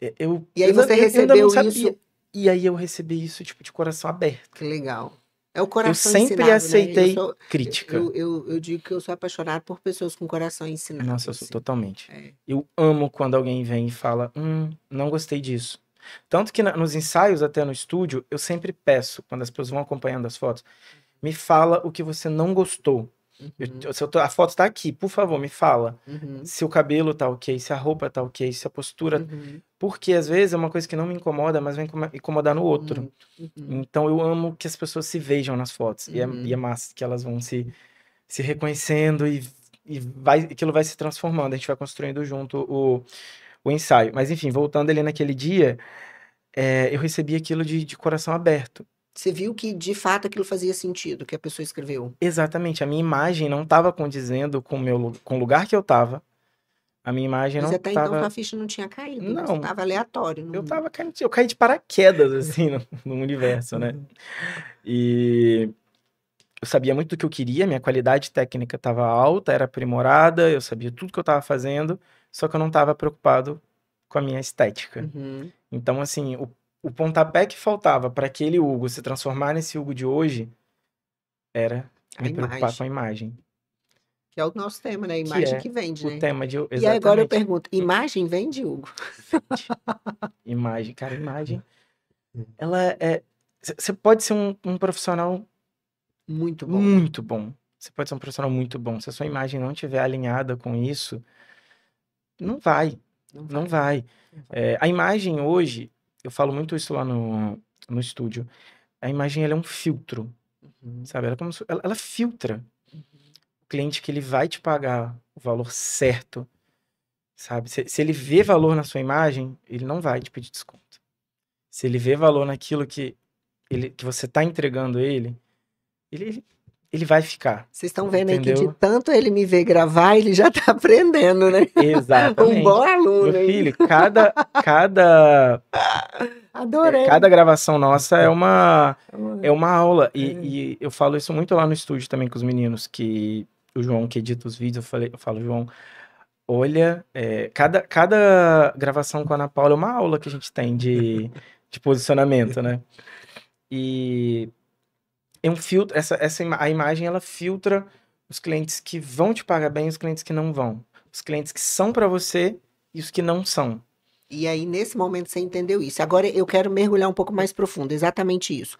E aí você eu ainda não recebeu sabia. isso. E aí eu recebi isso tipo de coração aberto. Que legal. É o Eu coração sempre ensinado, né? aceitei crítica. Eu digo que eu sou apaixonado por pessoas com coração ensinado, Nossa, eu sou assim. totalmente. É. Eu amo quando alguém vem e fala, não gostei disso. Tanto que nos ensaios, até no estúdio, eu sempre peço, quando as pessoas vão acompanhando as fotos, me fala o que você não gostou. Uhum, A foto tá aqui, por favor, me fala. uhum, Se o cabelo tá ok, se a roupa tá ok, se a postura. uhum, Porque às vezes é uma coisa que não me incomoda, mas vai incomodar no outro. muito, uhum, Então eu amo que as pessoas se vejam nas fotos. E é uhum. massa que elas vão se reconhecendo aquilo vai se transformando. A gente vai construindo junto o ensaio. Mas enfim, voltando ali naquele dia, eu recebi aquilo de coração aberto. Você viu que de fato aquilo fazia sentido, que a pessoa escreveu. Exatamente, a minha imagem não estava condizendo com o lugar que eu estava. A minha imagem Mas não até então sua estava. ficha não tinha caído, isso Não, estava aleatório no eu mundo. tava caindo, eu caí de paraquedas, assim, no universo, né? Uhum. E eu sabia muito do que eu queria, minha qualidade técnica estava alta, era aprimorada, eu sabia tudo que eu estava fazendo, só que eu não estava preocupado com a minha estética. Uhum. Então, assim, o pontapé que faltava para aquele Hugo se transformar nesse Hugo de hoje era A me preocupar com imagem, a imagem, que é o nosso tema, né? A que imagem é que vende, o né? tema de. E aí agora eu Exatamente. pergunto, imagem vende, Hugo? Vende. Imagem, cara, imagem. Ela é. Você pode ser um profissional Muito bom. muito bom. Você pode ser um profissional muito bom. Se a sua imagem não estiver alinhada com isso, não vai. Não Não vai, vai. não vai. A imagem hoje, eu falo muito isso lá no estúdio. A imagem ela é um filtro, Uhum, sabe? Ela, é como ela filtra uhum. o cliente que ele vai te pagar o valor certo, sabe? Se ele vê valor na sua imagem, ele não vai te pedir desconto. Se ele vê valor naquilo que você está entregando ele, ele vai ficar, Vocês estão vendo aí que de entendeu? tanto ele me ver gravar, ele já tá aprendendo, né? Um bom Exatamente. Meu aluno aí. filho, cada Adorei. gravação nossa é uma aula. É. E eu falo isso muito lá no estúdio também com os meninos, que o João que edita os vídeos, eu falo, João, olha, cada gravação com a Ana Paula é uma aula que a gente tem de posicionamento, né? E é um filtro, a imagem ela filtra os clientes que vão te pagar bem e os clientes que não vão. Os clientes que são para você e os que não são. E aí, nesse momento, você entendeu isso. Agora eu quero mergulhar um pouco mais profundo, exatamente isso.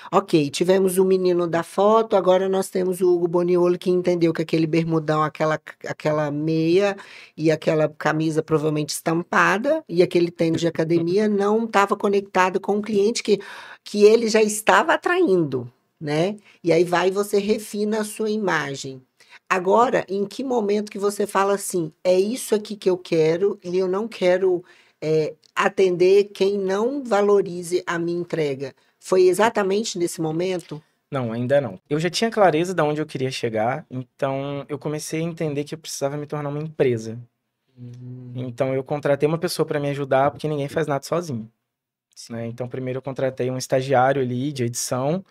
Ok, tivemos o menino da foto, agora nós temos o Hugo Boniolo que entendeu que aquele bermudão, aquela meia e aquela camisa provavelmente estampada e aquele tênis de academia não estava conectado com o cliente que ele já estava atraindo, né? E aí vai e você refina a sua imagem. Agora, em que momento que você fala assim, é isso aqui que eu quero e eu não quero atender quem não valorize a minha entrega? Foi exatamente nesse momento? Não, ainda não. Eu já tinha clareza de onde eu queria chegar, então eu comecei a entender que eu precisava me tornar uma empresa. Hum, Então eu contratei uma pessoa para me ajudar, porque ninguém faz nada sozinho, né? sim. Então primeiro eu contratei um estagiário ali de edição,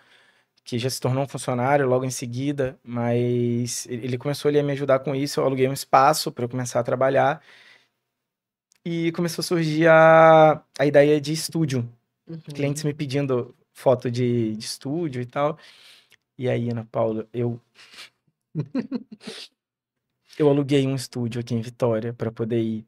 que já se tornou um funcionário logo em seguida, mas ele começou ali a me ajudar com isso, eu aluguei um espaço para eu começar a trabalhar e começou a surgir a ideia de estúdio. Clientes Uhum. me pedindo foto de estúdio e tal. E aí, Ana Paula, eu aluguei um estúdio aqui em Vitória para poder ir.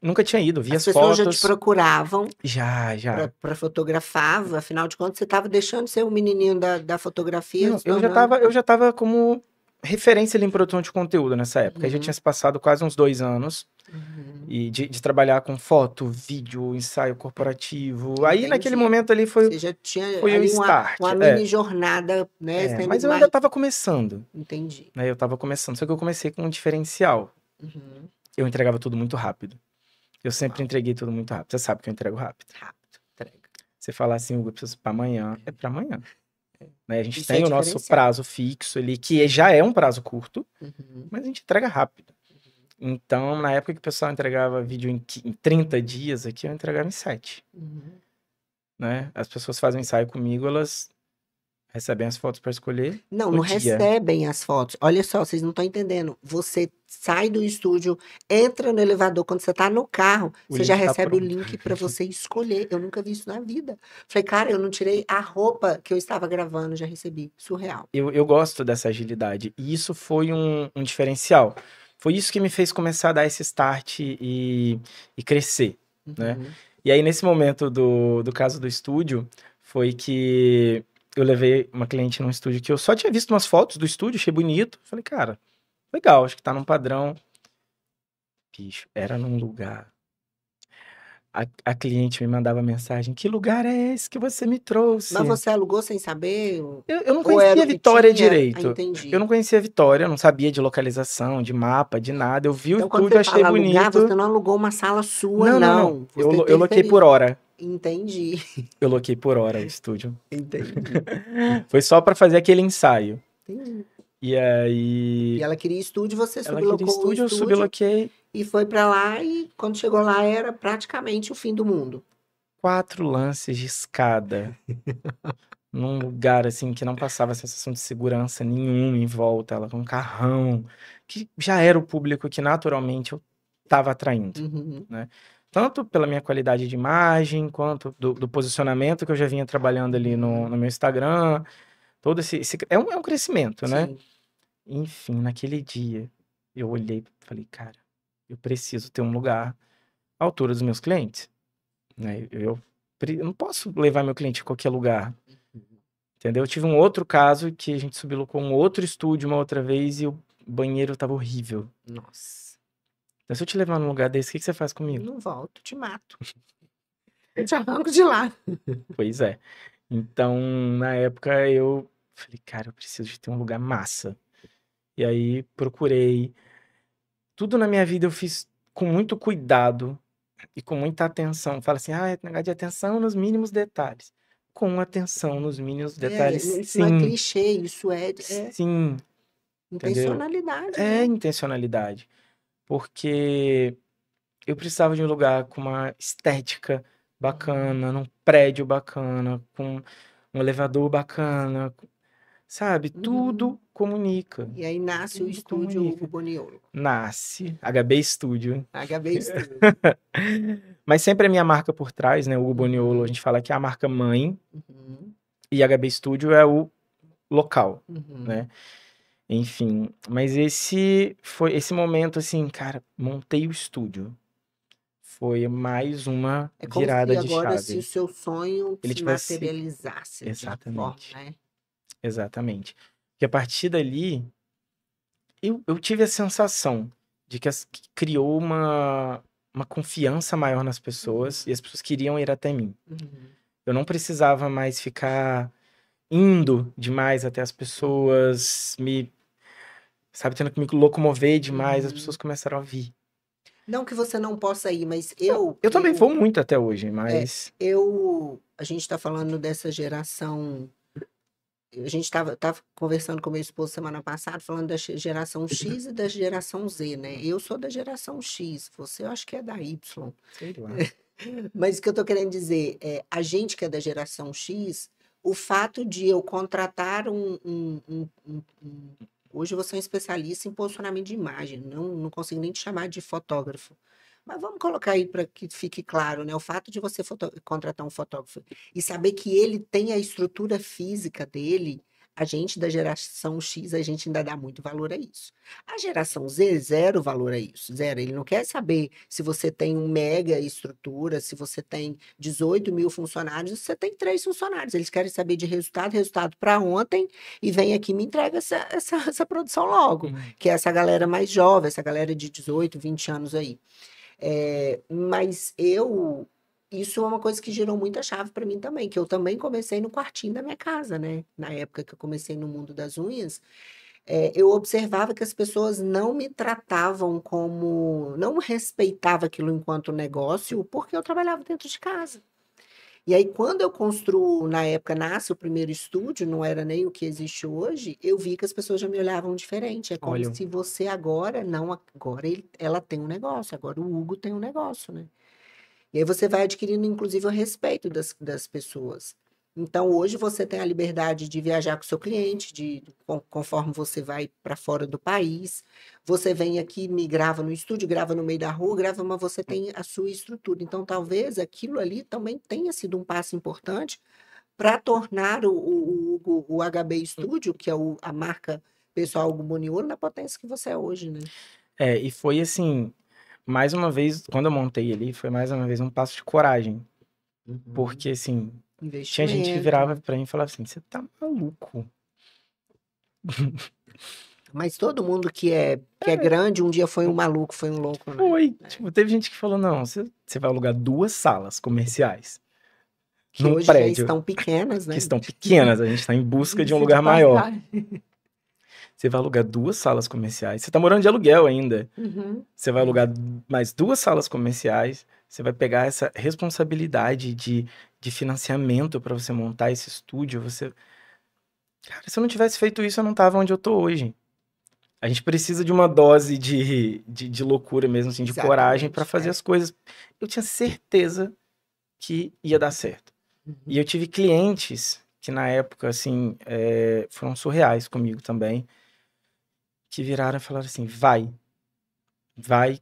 Nunca tinha ido, vi As as pessoas já te fotos. procuravam Já. para fotografar, afinal de contas, você estava deixando de ser o menininho da fotografia, Não, se tornando. eu já tava como referência ali em produção de conteúdo nessa época. Aí já tinha Uhum, se passado quase uns 2 anos uhum. e de trabalhar com foto, vídeo, ensaio corporativo. Aí naquele Entendi. momento ali Você já tinha foi o ali start. uma mini jornada, né, sendo Mas eu ainda mais. tava começando, Entendi. né? Eu tava começando, só que eu comecei com um diferencial. Uhum. Eu entregava tudo muito rápido. Eu sempre Uau, entreguei tudo muito rápido. Você sabe que eu entrego rápido. rápido, entrega. Você falar assim, Hugo, eu preciso pra amanhã, é pra amanhã. Né? A gente Isso é tem o nosso diferencial. prazo fixo ali, que já é um prazo curto, Uhum. mas a gente entrega rápido. Então, na época que o pessoal entregava vídeo em 30 dias, aqui eu entregava em 7, Uhum. né? As pessoas fazem um ensaio comigo, elas recebem as fotos para escolher Não, no não dia. recebem as fotos. Olha só, vocês não estão entendendo. Você sai do estúdio, entra no elevador, quando você está no carro, O você já link tá recebe o pronto. link para você escolher. Eu nunca vi isso na vida. Falei, cara, eu não tirei a roupa que eu estava gravando, já recebi. Surreal. Eu gosto dessa agilidade. E isso foi um diferencial. Foi isso que me fez começar a dar esse start e crescer, né? Uhum. E aí, nesse momento do caso do estúdio, foi que eu levei uma cliente num estúdio que eu só tinha visto umas fotos do estúdio, achei bonito. Falei, cara, legal, acho que tá num padrão. Bicho, era num lugar. A cliente me mandava mensagem: que lugar é esse que você me Mas trouxe? você alugou sem saber? Eu não Ou era conhecia o a que Vitória tinha? Ah, direito. Eu entendi. não conhecia a Vitória, eu não sabia de localização, de mapa, de nada. Eu vi o Então, quando você estúdio, achei fala alugar, bonito. você não alugou uma sala sua, Não, não, não. não. Eu, Você eu loquei por terceirizou. hora. Entendi, Eu loquei por hora o estúdio. entendi, Foi só pra fazer aquele ensaio. entendi. E E aí, ela queria estúdio, você ela queria sublocou o estúdio, eu estúdio subloquei. e foi pra lá. E quando chegou lá, era praticamente o fim do mundo. 4 lances de escada. Num lugar assim que não passava sensação de segurança nenhuma em volta, ela com um carrão, que já era o público que naturalmente eu estava atraindo, Uhum, né? Tanto pela minha qualidade de imagem, quanto do posicionamento que eu já vinha trabalhando ali uhum. no meu Instagram, todo é um crescimento, né? Sim. Enfim, naquele dia, eu olhei e falei, cara, eu preciso ter um lugar à altura dos meus clientes, né? Eu não posso levar meu cliente a qualquer lugar. Entendeu? Eu tive um outro caso que a gente sublocou um outro estúdio uma outra vez e o banheiro tava horrível. Nossa. Então, se eu te levar num lugar desse, o que que você faz comigo? Não volto, te mato. Eu te arranco de lá. Pois é. Então, na época, eu falei, cara, eu preciso de ter um lugar massa. E aí, procurei. Tudo na minha vida eu fiz com muito cuidado e com muita atenção. Fala assim, é negócio de atenção nos mínimos detalhes. Com atenção nos mínimos detalhes, Isso não é sim. clichê, isso é Sim, entendeu? intencionalidade, É né? intencionalidade. Porque eu precisava de um lugar com uma estética Uhum. bacana, num prédio bacana, com um elevador bacana, sabe? Uhum. Tudo comunica. E aí nasce o Tudo estúdio Hugo comunica. Boniolo. Nasce HB Studio. HB Studio. Mas sempre a minha marca por trás, né? O Hugo Boniolo, a Uhum, gente fala que é a marca mãe uhum, e HB Studio é o local, uhum. né? Enfim, mas esse foi esse momento assim, cara, montei o estúdio. Foi mais uma É como virada se de agora se o chave. seu sonho Ele se tivesse materializasse de forma, exatamente, né? exatamente. Porque a partir dali, eu tive a sensação de que criou uma confiança maior nas pessoas e Uhum, as pessoas queriam ir até mim. uhum, Eu não precisava mais ficar indo demais até as uhum, pessoas, sabe, tendo que me locomover demais, as pessoas uhum. começaram a vir. Não que você não possa ir, mas Não, eu eu também creio, vou muito até hoje, é, mas a gente está falando dessa geração. A gente tava conversando com meu esposo semana passada, falando da geração X e da geração Z, né? Eu sou da geração X, você eu acho que é da Y. sei lá. Mas o que eu tô querendo dizer é, a gente que é da geração X, o fato de eu contratar hoje você é um especialista em posicionamento de imagem, não consigo nem te chamar de fotógrafo. Mas vamos colocar aí para que fique claro, né? O fato de você contratar um fotógrafo e saber que ele tem a estrutura física dele, A gente da geração X, a gente ainda dá muito valor a isso. A geração Z, zero valor a isso, zero. Ele não quer saber se você tem uma mega estrutura, se você tem 18 mil funcionários, se você tem 3 funcionários. Eles querem saber de resultado, resultado para ontem, e vem aqui e me entrega essa produção logo, que é essa galera mais jovem, essa galera de 18, 20 anos aí. Mas isso é uma coisa que gerou muita chave para mim também, que eu também comecei no quartinho da minha casa, né? Na época que eu comecei no mundo das unhas, eu observava que as pessoas não me tratavam como, não respeitava aquilo enquanto negócio, porque eu trabalhava dentro de casa. E aí, quando eu construo, na época, nasce o primeiro estúdio, não era nem o que existe hoje, eu vi que as pessoas já me olhavam diferente. É como Olha, se você agora, não, agora ela tem um negócio, agora o Hugo tem um negócio, né? E aí você vai adquirindo, inclusive, o respeito das pessoas. Então, hoje você tem a liberdade de viajar com o seu cliente, conforme você vai para fora do país. Você vem aqui, me grava no estúdio, grava no meio da rua, grava, mas você tem a sua estrutura. Então, talvez aquilo ali também tenha sido um passo importante para tornar o HB Studio, que é a marca pessoal Hugo Boniolo, na potência que você é hoje, né? e foi assim, mais uma vez, quando eu montei ali, foi mais uma vez um passo de coragem. Uhum. Porque, assim, tinha gente que Investimento. virava pra mim e falava assim, você tá maluco? Mas todo mundo que é grande, um dia foi um maluco, foi um louco, né? Foi. Tipo, teve gente que falou, não, você vai alugar 2 salas comerciais Que num hoje já prédio estão pequenas, que né? estão pequenas, a gente tá em busca de um Diga-se lugar maior. passagem. Você vai alugar 2 salas comerciais. Você tá morando de aluguel ainda. Uhum. Você vai alugar mais 2 salas comerciais. Você vai pegar essa responsabilidade de financiamento para você montar esse estúdio. Cara, se eu não tivesse feito isso, eu não tava onde eu tô hoje. A gente precisa de uma dose de loucura mesmo, assim, de coragem para Exatamente. fazer as coisas. Eu tinha certeza que ia dar certo. E eu tive clientes que na época, assim, foram surreais comigo também, que viraram e falaram assim: vai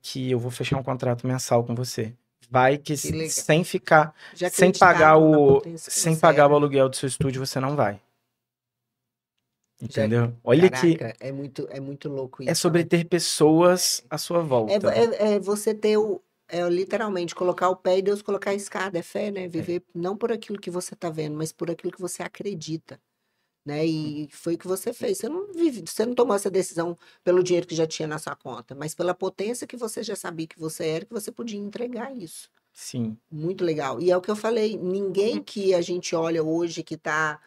que eu vou fechar um contrato mensal com você. Vai que Que legal. sem ficar, Já sem pagar acreditavam na o, potência que sem você pagar o era. aluguel do seu estúdio, você não vai. Já, Entendeu? Olha que caraca, é muito louco é isso, sobre né? ter pessoas à sua volta. É você ter literalmente colocar o pé e Deus colocar a escada, é fé, né? Viver não por aquilo que você tá vendo, mas por aquilo que você acredita, né? E foi o que você fez. Você não tomou essa decisão pelo dinheiro que já tinha na sua conta, mas pela potência que você já sabia que você era, que você podia entregar isso. Sim. Muito legal. E é o que eu falei, ninguém que a gente olha hoje que está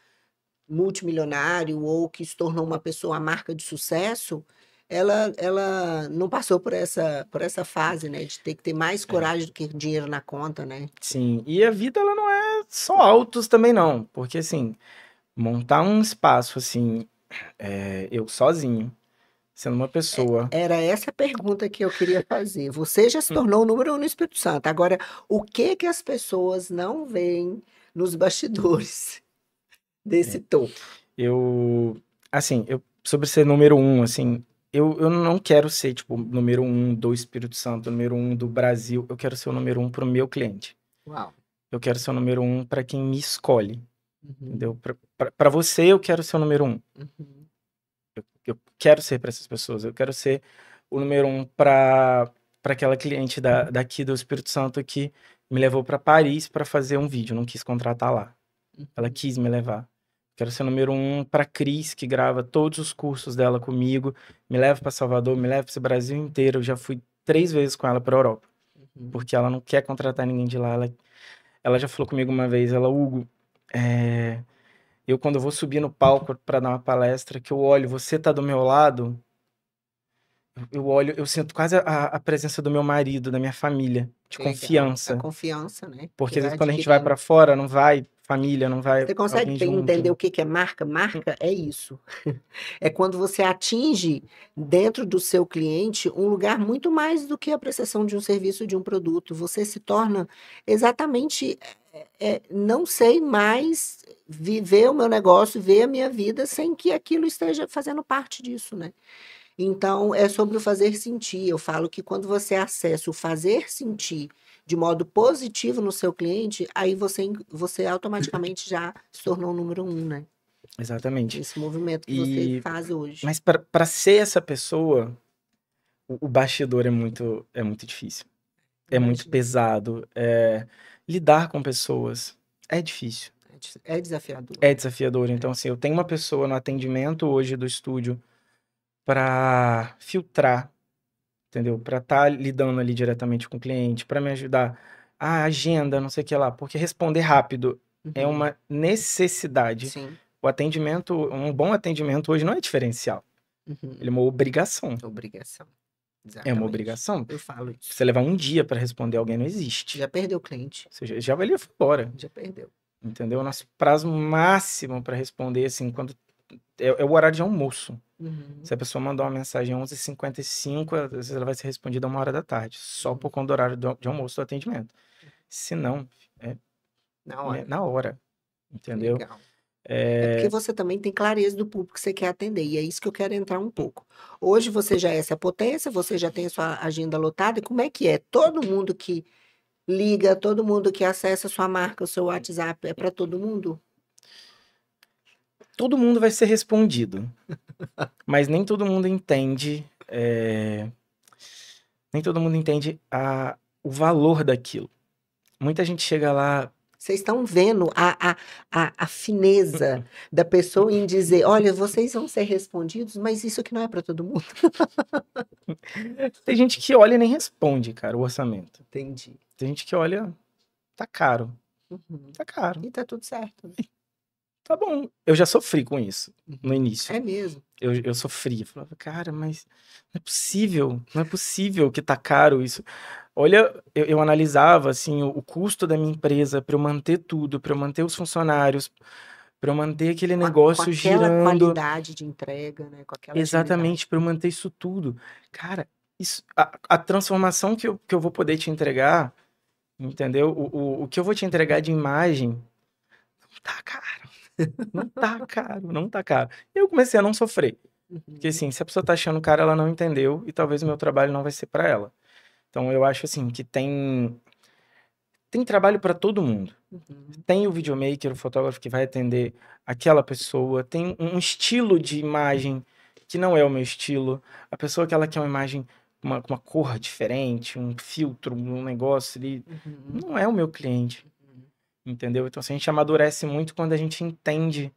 multimilionário ou que se tornou uma pessoa, uma marca de sucesso, ela não passou por essa fase, né? De ter que ter mais coragem do que dinheiro na conta, né? Sim, e a vida ela não é só altos também não, porque assim, montar um espaço assim, eu sozinho, sendo uma pessoa, Era essa a pergunta que eu queria fazer. Você já se tornou o número 1 no Espírito Santo. Agora, o que que as pessoas não veem nos bastidores desse é, topo? assim, sobre ser número um, assim, eu não quero ser, tipo, número um do Espírito Santo, número um do Brasil, eu quero ser o número um pro meu cliente. Uau. Eu quero ser o número um para quem me escolhe, entendeu? Uhum, Pra você, eu quero ser o número um. uhum. Eu quero ser para essas pessoas. Eu quero ser o número um para aquela cliente daqui do Espírito Santo que me levou para Paris para fazer um vídeo. Não quis contratar lá. Ela quis me levar. Quero ser o número um para Cris, que grava todos os cursos dela comigo. Me leva para Salvador, me leva para o Brasil inteiro. Eu já fui 3 vezes com ela para Europa. Uhum. Porque ela não quer contratar ninguém de lá. Ela já falou comigo uma vez, Hugo, eu quando eu vou subir no palco para dar uma palestra, que eu olho, você tá do meu lado, eu olho, eu sinto quase a presença do meu marido, da minha família, de Legal. A confiança. confiança, né? Que Porque às vai vezes quando a gente vai adquirindo. para fora, não vai família, não vai Você consegue alguém entender junto. o que que é marca? Marca é isso. É quando você atinge dentro do seu cliente um lugar muito mais do que a prestação de um serviço, de um produto. Você se torna exatamente, não sei mais viver o meu negócio, ver a minha vida sem que aquilo esteja fazendo parte disso, né? Então, é sobre o fazer sentir. Eu falo que quando você acessa o fazer sentir de modo positivo no seu cliente, aí você automaticamente já se tornou o número 1, né? Exatamente. Esse movimento que você E, faz hoje. mas para ser essa pessoa, o bastidor é muito difícil. É muito Imagino. pesado. Lidar com pessoas é difícil. É desafiador. É desafiador. Então, assim, eu tenho uma pessoa no atendimento hoje do estúdio para filtrar, entendeu? Para estar lidando ali diretamente com o cliente, para me ajudar. A agenda, não sei o que lá. Porque responder rápido é Uhum. uma necessidade. Sim. O atendimento, um bom atendimento hoje não é diferencial. Uhum. Ele é uma obrigação. Obrigação. É uma Exatamente. obrigação. Eu falo isso. Você levar um dia para responder alguém não existe. Já perdeu o cliente. Você já vai ali e foi embora. Já perdeu. Entendeu? O nosso prazo máximo para responder, assim, quando é o horário de almoço. Uhum. Se a pessoa mandar uma mensagem às 11h55, às vezes ela vai ser respondida a 1h da tarde, só por conta do horário de almoço do atendimento. Se não, é Na hora. na hora, entendeu? Legal. É porque você também tem clareza do público que você quer atender, e é isso que eu quero entrar um pouco. Hoje você já é essa potência, você já tem a sua agenda lotada, e como é que é? Todo mundo que liga, todo mundo que acessa a sua marca, o seu WhatsApp, é para todo mundo? Todo mundo vai ser respondido, mas nem todo mundo entende, nem todo mundo entende o valor daquilo. Muita gente chega lá, Vocês estão vendo a fineza da pessoa em dizer: olha, vocês vão ser respondidos, mas isso aqui não é para todo mundo. tem gente que olha e nem responde, cara, o orçamento. Entendi. Tem gente que olha, tá caro, Uhum. tá caro, E tá tudo certo. tá bom. Eu já sofri com isso no início. É mesmo. Eu sofri. Eu falava, cara, mas não é possível que tá caro isso. Olha, eu analisava, assim, o custo da minha empresa para eu manter tudo, para eu manter os funcionários, para eu manter aquele Com negócio aquela girando. qualidade de entrega, né? Com aquela agilidade. Exatamente, para eu manter isso tudo. Cara, a transformação que eu vou poder te entregar, entendeu? O que eu vou te entregar de imagem, não tá caro. Não tá caro, não tá caro. E eu comecei a não sofrer. Porque, Uhum. assim, se a pessoa tá achando caro, ela não entendeu e talvez o meu trabalho não vai ser para ela. Então, eu acho, assim, que tem trabalho para todo mundo. Uhum. Tem o videomaker, o fotógrafo que vai atender aquela pessoa. Tem um estilo de imagem que não é o meu estilo. A pessoa que ela quer uma imagem com uma cor diferente, um filtro, um negócio ali, Uhum. não é o meu cliente. Entendeu? Então, assim, a gente amadurece muito quando a gente entende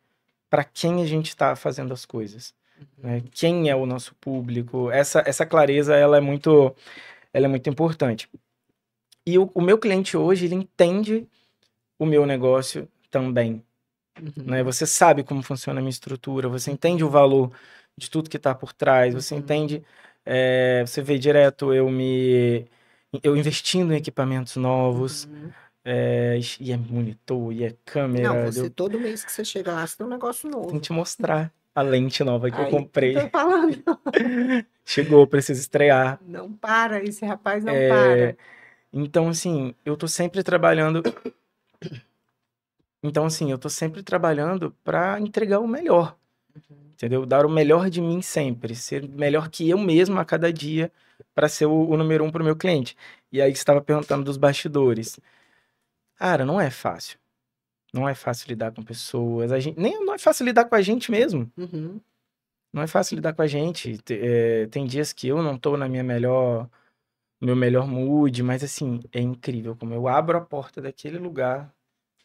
para quem a gente está fazendo as coisas, né? Quem é o nosso público. Essa clareza, ela é muito importante. E o meu cliente hoje, ele entende o meu negócio também, né? Uhum. Você sabe como funciona a minha estrutura, você entende o valor de tudo que está por trás, você Uhum. entende, você vê direto eu investindo em equipamentos novos, Uhum. e é monitor, e é Não, câmera, você todo mês que você chega lá, você tem um negócio tenho que novo. te mostrar a lente nova que eu Aí que eu comprei. tô falando. Chegou, preciso estrear. Não para, esse rapaz não para. Então, assim, eu tô sempre trabalhando. Então, assim, eu tô sempre trabalhando para entregar o melhor, entendeu? Dar o melhor de mim sempre, ser melhor que eu mesmo a cada dia para ser o número um pro meu cliente. E aí você estava perguntando dos bastidores. Cara, não é fácil. Não é fácil lidar com pessoas. Nem não é fácil lidar com a gente mesmo. Uhum. Não é fácil lidar com a gente. Tem dias que eu não tô no meu melhor mood, mas assim, é incrível como eu abro a porta daquele lugar,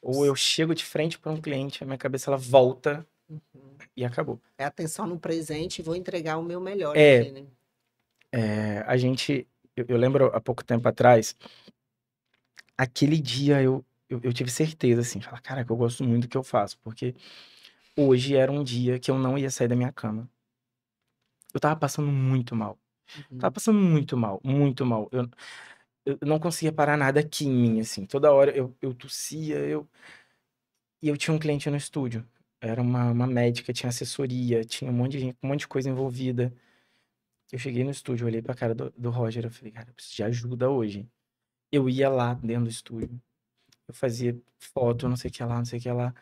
ou eu chego de frente para um cliente, a minha cabeça ela volta Uhum. e acabou. É atenção no presente e vou entregar o meu melhor É, aqui, né? a gente, eu lembro há pouco tempo atrás, aquele dia eu tive certeza, assim, falar, caraca, eu gosto muito do que eu faço, porque hoje era um dia que eu não ia sair da minha cama. Eu tava passando muito mal. Tava Uhum. passando muito mal, muito mal. Eu não conseguia parar nada aqui em mim, assim. Toda hora eu tossia, e eu tinha um cliente no estúdio. Era uma médica, tinha assessoria, tinha um monte de gente, um monte de coisa envolvida. Eu cheguei no estúdio, olhei pra cara do Roger, eu falei, cara, eu preciso de ajuda hoje. Eu ia lá dentro do estúdio, eu fazia foto, não sei o que lá, não sei o que lá.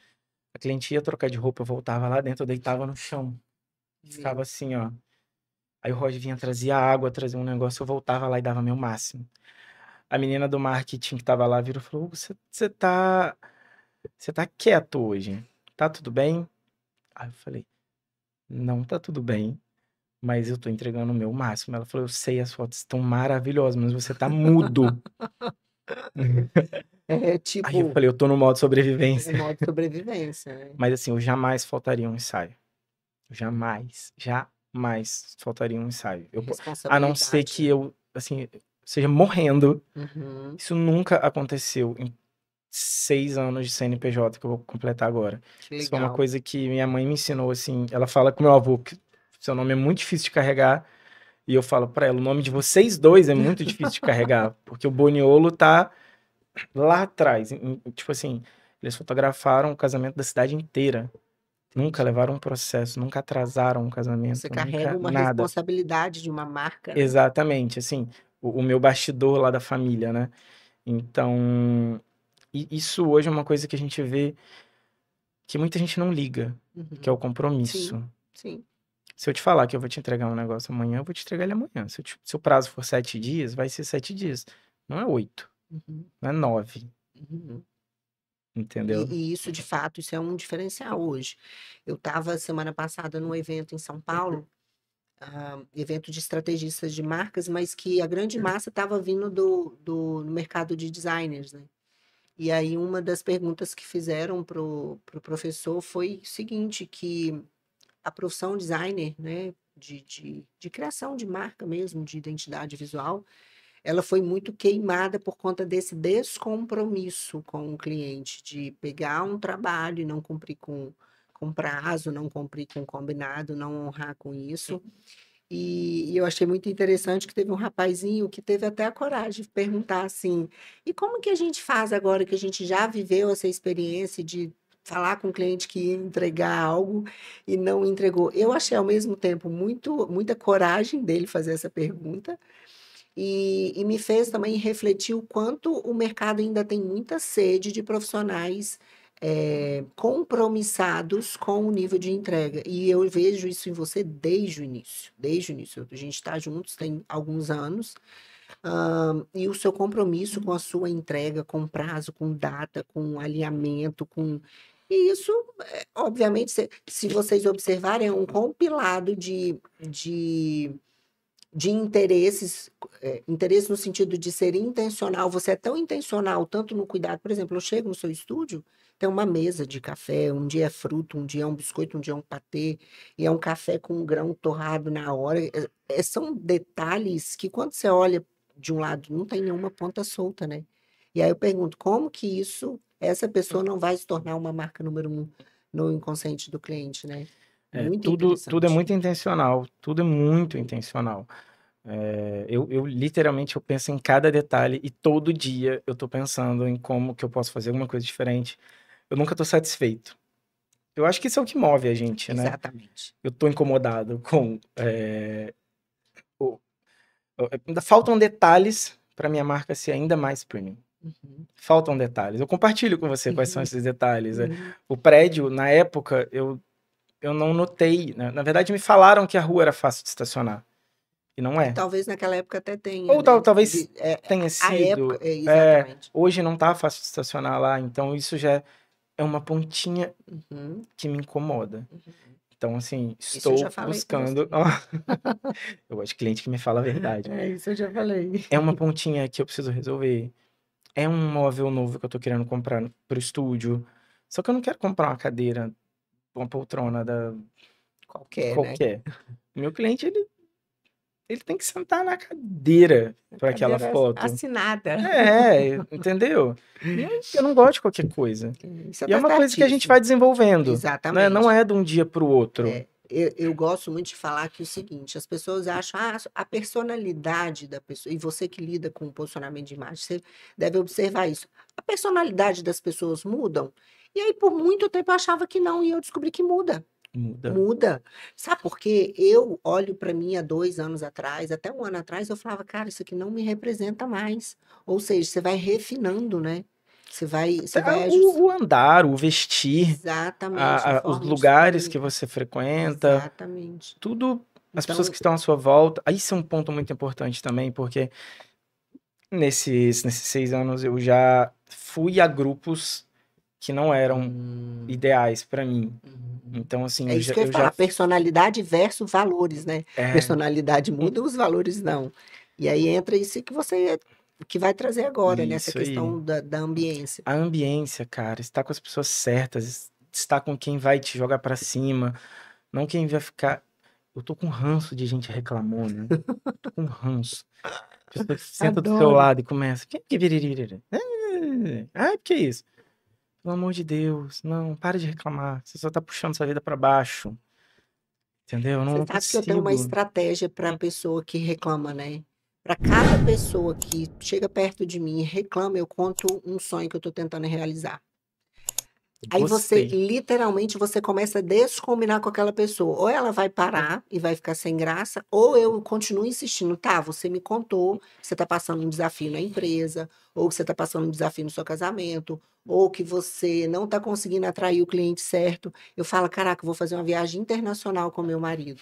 A cliente ia trocar de roupa, eu voltava lá dentro, eu deitava no chão. Ficava Meu. assim, ó. Aí o Roger vinha, trazia água, trazia um negócio, eu voltava lá e dava meu máximo. A menina do marketing que tava lá virou e falou: Hugo, você tá quieto hoje? Tá tudo bem? Aí eu falei, não tá tudo bem, mas eu tô entregando o meu máximo. Ela falou, eu sei, as fotos estão maravilhosas, mas você tá mudo. É Aí eu tipo, falei, eu tô no modo é sobrevivência. modo sobrevivência, né? Mas assim, eu jamais faltaria um ensaio. Jamais, jamais faltaria um ensaio. A não ser Responsabilidade, que né? eu, assim, seja morrendo. Uhum, Isso nunca aconteceu em 6 anos de CNPJ que eu vou completar agora. que Isso foi uma legal. coisa que minha mãe me ensinou, assim. Ela fala com meu avô que seu nome é muito difícil de carregar. E eu falo pra ela, o nome de vocês dois é muito difícil de carregar. Porque o Boniolo tá lá atrás. Tipo assim, eles fotografaram o casamento da cidade inteira. Nunca Entendi. levaram um processo, nunca atrasaram um Você casamento, carrega nunca uma nada. responsabilidade de uma marca, né? Exatamente, assim, o meu bastidor lá da família, né? Então, isso hoje é uma coisa que a gente vê que muita gente não liga, que é o Uhum. Sim, compromisso. sim. Se eu te falar que eu vou te entregar um negócio amanhã, eu vou te entregar ele amanhã. Se o prazo for 7 dias, vai ser 7 dias. Não é 8, Uhum, não é 9, uhum. entendeu? E isso, de fato, isso é um diferencial hoje. Eu estava semana passada num evento em São Paulo, evento de estrategistas de marcas, mas que a grande massa estava vindo do mercado de designers, né? E aí uma das perguntas que fizeram pro professor foi o seguinte, que a profissão designer, né, de criação de marca mesmo, de identidade visual, ela foi muito queimada por conta desse descompromisso com o cliente, de pegar um trabalho e não cumprir com prazo, não cumprir com combinado, não honrar com isso. E eu achei muito interessante que teve um rapazinho que teve até a coragem de perguntar assim: e como que a gente faz agora que a gente já viveu essa experiência de falar com o cliente que ia entregar algo e não entregou? Eu achei ao mesmo tempo muita coragem dele fazer essa pergunta e me fez também refletir o quanto o mercado ainda tem muita sede de profissionais compromissados com o nível de entrega. E eu vejo isso em você desde o início. Desde o início. A gente está juntos tem alguns anos. E o seu compromisso com a sua entrega, com prazo, com data, com alinhamento, com. E isso, obviamente, se vocês observarem, é um compilado de interesses, interesse no sentido de ser intencional. Você é tão intencional, tanto no cuidado. Por exemplo, eu chego no seu estúdio, tem uma mesa de café, um dia é fruta, um dia é um biscoito, um dia é um patê, e é um café com um grão torrado na hora. São detalhes que, quando você olha de um lado, não tem nenhuma ponta solta, né? E aí eu pergunto, como que essa pessoa não vai se tornar uma marca número um no inconsciente do cliente, né? Muito Tudo é interessante. muito intencional, tudo é muito intencional. Eu literalmente eu penso em cada detalhe e todo dia eu tô pensando em como que eu posso fazer alguma coisa diferente. Eu nunca tô satisfeito. Eu acho que isso é o que move a gente, né? Exatamente. Eu tô incomodado com. O- Ainda faltam detalhes para minha marca ser ainda mais premium. Uhum. Faltam detalhes. Eu compartilho com você quais são Uhum, esses detalhes. uhum. O prédio, na época, eu não notei, né? Na verdade, me falaram que a rua era fácil de estacionar. E não E é. talvez naquela época até tenha, Ou né? talvez tenha A época, sido. exatamente. Hoje não tá fácil de estacionar lá, então isso já é uma pontinha Uhum, que me incomoda. uhum. Então, assim, Isso eu já estou falei com buscando. você. Eu gosto de cliente que me fala a verdade. Isso eu já falei. É uma pontinha que eu preciso resolver. É um móvel novo que eu tô querendo comprar pro estúdio. Só que eu não quero comprar uma cadeira, uma poltrona Qualquer, né? qualquer. O meu cliente, ele tem que sentar na cadeira A para aquela cadeira foto. assinada. Entendeu? E eu não gosto de qualquer coisa. Você E é tá uma coisa que a gente vai certíssimo. desenvolvendo, né? Não Exatamente. é de um dia para o outro. Eu gosto muito de falar que é o seguinte, as pessoas acham, a personalidade da pessoa, e você que lida com o posicionamento de imagem, você deve observar isso. A personalidade das pessoas mudam. E aí, por muito tempo, eu achava que não, e eu descobri que muda. Muda. Muda. Sabe por quê? Eu olho para mim há 2 anos atrás, até um ano atrás, eu falava, cara, isso aqui não me representa mais. Ou seja, você vai refinando, né? Você vai ajustando. O andar, o vestir, Exatamente, a os forma de se lugares que comunicar. você frequenta, Exatamente. tudo, as pessoas Então, que estão à sua volta. Aí isso é um ponto muito importante também, porque nesses 6 anos eu já fui a grupos que não eram Hum, ideais para mim. uhum. Então, assim, É isso que eu ia falar, personalidade versus valores, né? é, Personalidade muda, os valores não. E aí entra isso que vai trazer agora, nessa isso aí. questão da ambiência. A ambiência, cara, estar com as pessoas certas, estar com quem vai te jogar pra cima, não quem vai ficar. Eu tô com ranço de gente reclamona. Tô com ranço. A pessoa que senta do seu Adoro. lado e começa. Ai, que é isso? Pelo amor de Deus, não, para de reclamar. Você só tá puxando sua vida pra baixo. Entendeu? Eu Você não sabe que eu tenho uma consigo. estratégia para a pessoa que reclama, né? Para cada pessoa que chega perto de mim e reclama, eu conto um sonho que eu estou tentando realizar. Aí você, Gostei. literalmente, você começa a descombinar com aquela pessoa. Ou ela vai parar e vai ficar sem graça, ou eu continuo insistindo. Tá, você me contou que você está passando um desafio na empresa, ou que você está passando um desafio no seu casamento, ou que você não está conseguindo atrair o cliente certo. Eu falo, caraca, eu vou fazer uma viagem internacional com meu marido.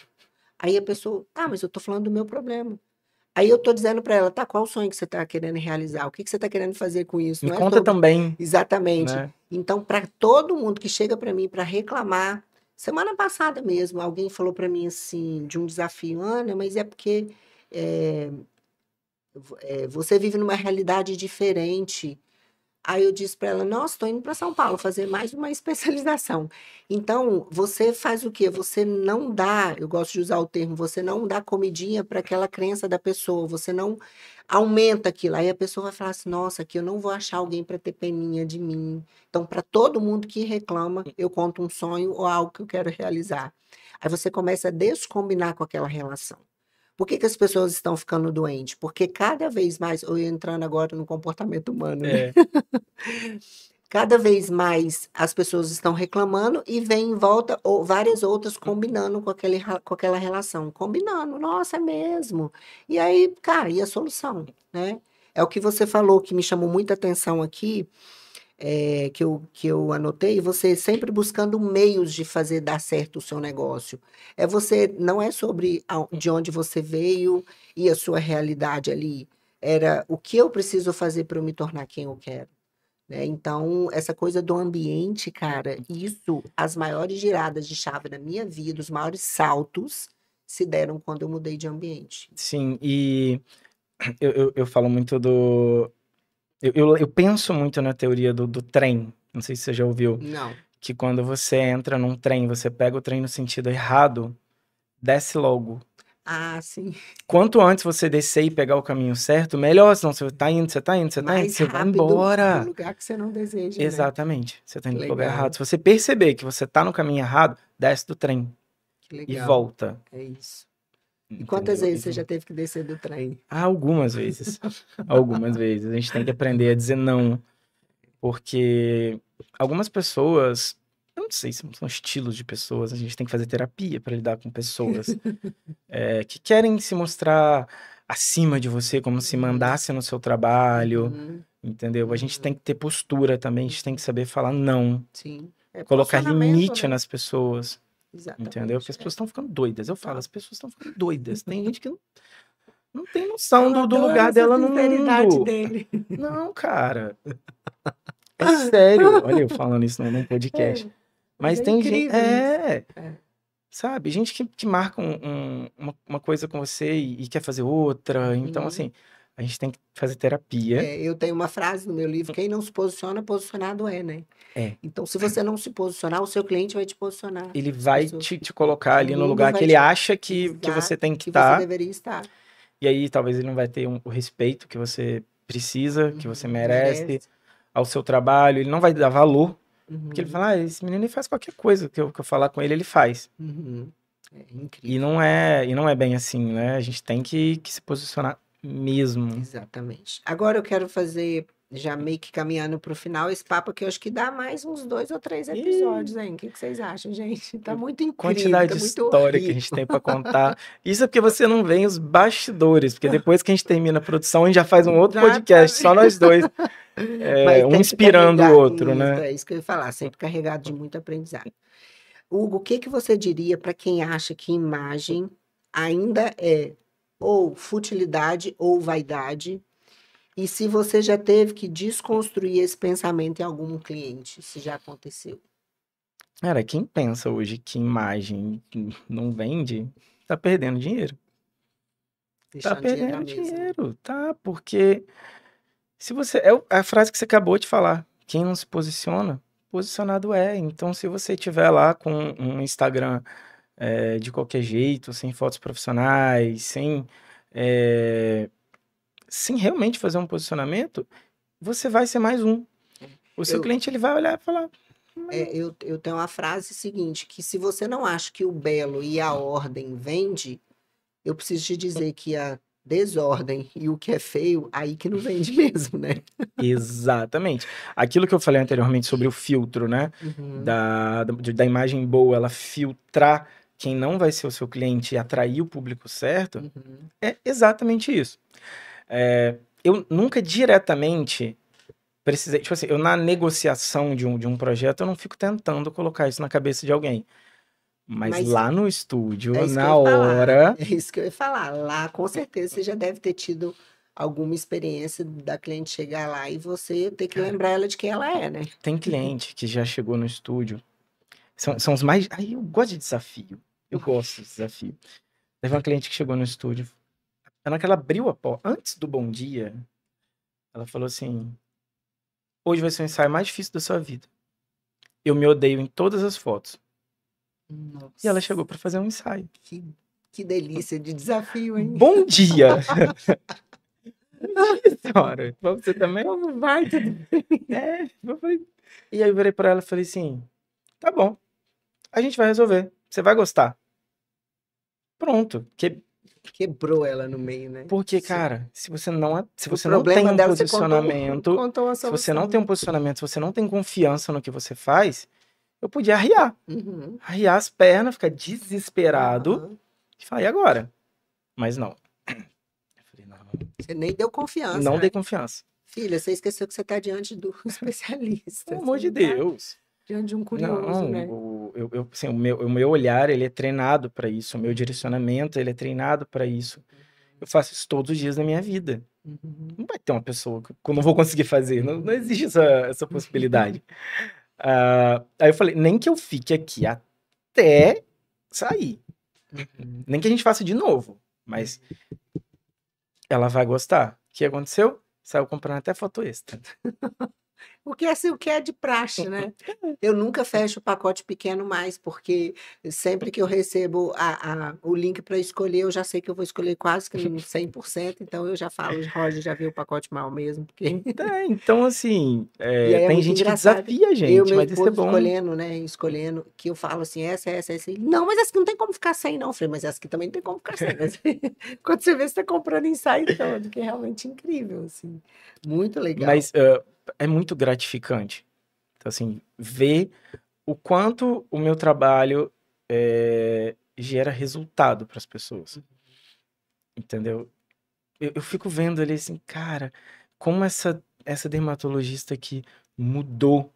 Aí a pessoa, tá, mas eu tô falando do meu problema. Aí eu tô dizendo para ela, tá, qual o sonho que você tá querendo realizar? O que que você tá querendo fazer com isso? Me Não é conta sobre. também, Exatamente. né? Então, para todo mundo que chega para mim para reclamar, semana passada mesmo, alguém falou para mim assim, de um desafio, Ana, mas é porque é, você vive numa realidade diferente. Aí eu disse para ela: "Nossa, estou indo para São Paulo fazer mais uma especialização". Então, você faz o quê? Você não dá, eu gosto de usar o termo, você não dá comidinha para aquela crença da pessoa, você não aumenta aquilo. Aí a pessoa vai falar assim: "Nossa, aqui eu não vou achar alguém para ter peninha de mim". Então, para todo mundo que reclama, eu conto um sonho ou algo que eu quero realizar. Aí você começa a descombinar com aquela relação. Por que que as pessoas estão ficando doentes? Porque cada vez mais, eu entrando agora no comportamento humano, né? É, Cada vez mais as pessoas estão reclamando e vem em volta ou várias outras combinando com aquela relação. Combinando, nossa, é mesmo. E aí, cara, e a solução, né? É o que você falou que me chamou muita atenção aqui, que eu anotei, você sempre buscando meios de fazer dar certo o seu negócio. Não é sobre de onde você veio e a sua realidade ali. Era o que eu preciso fazer para eu me tornar quem eu quero. Né? Então, essa coisa do ambiente, cara, isso, as maiores giradas de chave da minha vida, os maiores saltos se deram quando eu mudei de ambiente. sim, e eu falo muito do. Eu penso muito na teoria do trem. Não sei se você já ouviu. Não. Que quando você entra num trem, você pega o trem no sentido errado, desce logo. Ah, sim. Quanto antes você descer e pegar o caminho certo, melhor. Senão você tá indo, Mais você vai rápido pro embora. lugar que você não deseja, né? Exatamente. Você tá Que indo pro lugar errado. legal, Se você perceber que você tá no caminho errado, desce do trem que e legal. volta. É isso. E quantas Entendeu? vezes você já teve que descer do trem? Ah, algumas vezes. Algumas vezes. A gente tem que aprender a dizer não. Porque algumas pessoas, eu não sei se são estilos de pessoas, a gente tem que fazer terapia para lidar com pessoas que querem se mostrar acima de você, como se Uhum, mandasse no seu trabalho, uhum, entendeu? A gente tem uhum, que ter postura também, a gente tem que saber falar não, sim. É colocar posicionamento, limite né? nas pessoas, entendeu? Porque Exatamente. as pessoas estão ficando doidas. Eu falo, Tá. as pessoas estão ficando doidas. Tem gente que não tem noção Eu do adoro lugar essa dela no sinceridade mundo. dele. Não, cara. É sério. Olha eu falando isso num podcast. É, mas Mas é tem gente. incrível isso. É. Sabe? Gente que marca uma coisa com você e quer fazer outra. Então, Uhum. assim, a gente tem que fazer terapia. Eu tenho uma frase no meu livro: quem não se posiciona, posicionado é, né? É. Então, se você não se posicionar, o seu cliente vai te posicionar. Ele As vai pessoas, te colocar o ali no mundo lugar que vai ele te acha que você exato, tem que que você estar. deveria estar. E aí, talvez ele não vai ter o respeito que você precisa, que você Uhum. merece Merece. ao seu trabalho. Ele não vai dar valor. Porque ele Uhum. fala, esse menino ele faz qualquer coisa que eu falar com ele, ele faz. Uhum. É E incrível. não é bem assim, né? A gente tem que se posicionar mesmo. Exatamente. Agora eu quero fazer, já meio que caminhando para o final, esse papo que eu acho que dá mais uns 2 ou 3 E episódios, hein? O que que vocês acham, gente? Tá muito incrível, quantidade tá de muito história que a gente rico. tem pra contar. Isso é porque você não vê os bastidores, porque depois que a gente termina a produção, a gente já faz um outro podcast, só Exatamente. nós dois, Mas um tem que inspirando o carregar. outro, Isso, né? é isso que eu ia falar, sempre carregado de muito aprendizado. Hugo, o que que você diria para quem acha que imagem ainda é ou futilidade ou vaidade? E se você já teve que desconstruir esse pensamento em algum cliente, se já aconteceu? Cara, quem pensa hoje que imagem não vende, tá perdendo dinheiro. Tá Deixando dinheiro na perdendo mesa, né? dinheiro, tá? Porque se você. É a frase que você acabou de falar. Quem não se posiciona, posicionado é. Então, se você tiver lá com um Instagram de qualquer jeito, sem fotos profissionais, é, sem realmente fazer um posicionamento, você vai ser mais um. O seu Eu, cliente ele vai olhar e falar, "Mas eu tenho uma frase seguinte, que se você não acha que o belo e a ordem vende, eu preciso te dizer que a desordem e o que é feio, aí que não vende mesmo, né? exatamente. Aquilo que eu falei anteriormente sobre o filtro, né? Uhum, Da imagem boa, ela filtrar quem não vai ser o seu cliente e atrair o público certo, uhum. é exatamente isso. Eu nunca diretamente precisei, tipo assim, eu na negociação de um projeto, eu não fico tentando colocar isso na cabeça de alguém. Mas Mas lá no estúdio, é isso que eu na ia falar. hora, É isso que eu ia falar. Lá, com certeza, você já deve ter tido alguma experiência da cliente chegar lá e você ter que cara, lembrar ela de quem ela é, né? tem cliente que já chegou no estúdio. São os mais. Ai, eu gosto de desafio. Eu gosto de desafio. Teve uma cliente que chegou no estúdio. Na hora que ela abriu a porta, antes do bom dia, ela falou assim: hoje vai ser o ensaio mais difícil da sua vida. Eu me odeio em todas as fotos. E ela Nossa, chegou pra fazer um ensaio. que, que delícia de desafio, hein? Bom dia! Bom dia, senhora. Pra você também? Como vai tudo? É. E aí eu virei pra ela e falei assim: tá bom, a gente vai resolver. Você vai gostar. Pronto. Quebrou ela no meio, né? Porque, cara, se O você não tem problema um dela, você contou, posicionamento, contou a se você não tem solução. um posicionamento, se você não tem confiança no que você faz, eu podia arriar. Uhum, Arriar as pernas, ficar desesperado aham. e falar, e agora? Mas não. Eu falei, não, Você nem deu confiança, não né? dei confiança. Filha, você esqueceu que você está diante do especialista. Pelo Você amor de não está Deus. diante de um curioso, Não, né? assim, o meu olhar, ele é treinado para isso. O meu direcionamento, ele é treinado para isso. Eu faço isso todos os dias da minha vida. Uhum, Não vai ter uma pessoa que eu não vou conseguir fazer. Não, não existe essa possibilidade. Aí eu falei, nem que eu fique aqui até sair. uhum. Nem que a gente faça de novo. Mas ela vai gostar. O que aconteceu? Saiu comprando até foto extra. Porque assim, o que é de praxe, né? Eu nunca fecho o pacote pequeno mais, porque sempre que eu recebo o link para escolher, eu já sei que eu vou escolher quase que no 100%, então eu já falo, Roger, já viu o pacote mal mesmo, porque... Então, assim, E aí é tem muito gente que engraçado, desafia a eu e gente, meu mas isso é esposo bom. escolhendo, né, escolhendo, que eu falo assim, essa, ele, não, mas essa aqui não tem como ficar sem, não. Eu falei, mas essa aqui também não tem como ficar sem, né? Quando você vê, você tá comprando ensaio todo, que é realmente incrível, assim, muito legal. Mas é muito gratificante. Então, assim, ver o quanto o meu trabalho gera resultado para as pessoas. Entendeu? Eu fico vendo ali assim, cara, como essa dermatologista aqui mudou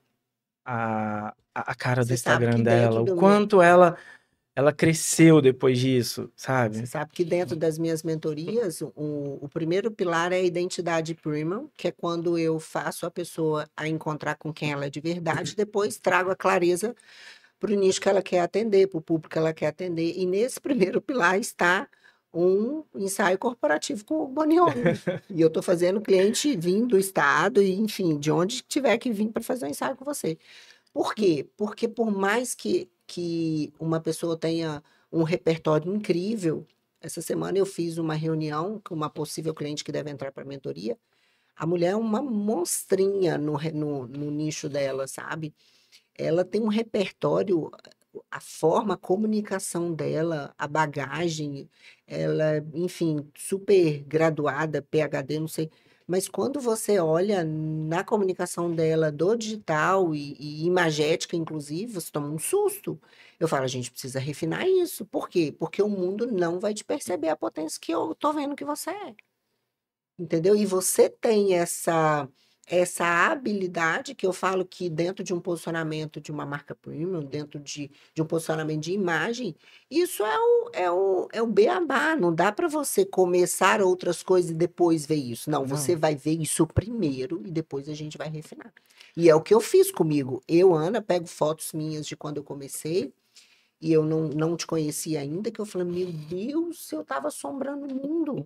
a cara do Você sabe Instagram que dentro dela, o do meu, quanto ela cresceu depois disso, Você sabe? sabe que dentro das minhas mentorias, o primeiro pilar é a identidade premium, que é quando eu faço a pessoa a encontrar com quem ela é de verdade, depois trago a clareza para o nicho que ela quer atender, para o público que ela quer atender. E nesse primeiro pilar está um ensaio corporativo com o Boniome. E eu estou fazendo cliente vir do estado, e enfim, de onde tiver que vir para fazer um ensaio com você. Por quê? Porque por mais que uma pessoa tenha um repertório incrível, essa semana eu fiz uma reunião com uma possível cliente que deve entrar para a mentoria. A mulher é uma monstrinha no nicho dela, sabe? Ela tem um repertório, a forma, a comunicação dela, a bagagem, ela, enfim, super graduada, PhD, não sei. Mas quando você olha na comunicação dela do digital e imagética, inclusive, você toma um susto. Eu falo, a gente precisa refinar isso. Por quê? Porque o mundo não vai te perceber a potência que eu tô vendo que você é. Entendeu? E você tem essa habilidade que eu falo que dentro de um posicionamento de uma marca premium, dentro de um posicionamento de imagem, isso é o beabá. Não dá para você começar outras coisas e depois ver isso. Não, você Não. vai ver isso primeiro e depois a gente vai refinar. E é o que eu fiz comigo. Eu, Ana, pego fotos minhas de quando eu comecei e eu não te conhecia ainda, que eu falei, meu Deus, eu tava assombrando o mundo.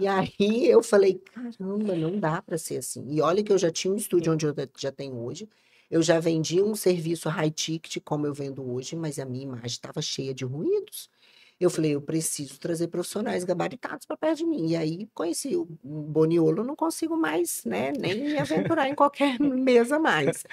E aí eu falei, caramba, não dá para ser assim. E olha que eu já tinha um estúdio onde eu já tenho hoje. Eu já vendi um serviço high ticket como eu vendo hoje, mas a minha imagem estava cheia de ruídos. Eu falei, eu preciso trazer profissionais gabaritados para perto de mim. E aí conheci o Boniolo, não consigo mais, né, nem me aventurar em qualquer mesa mais.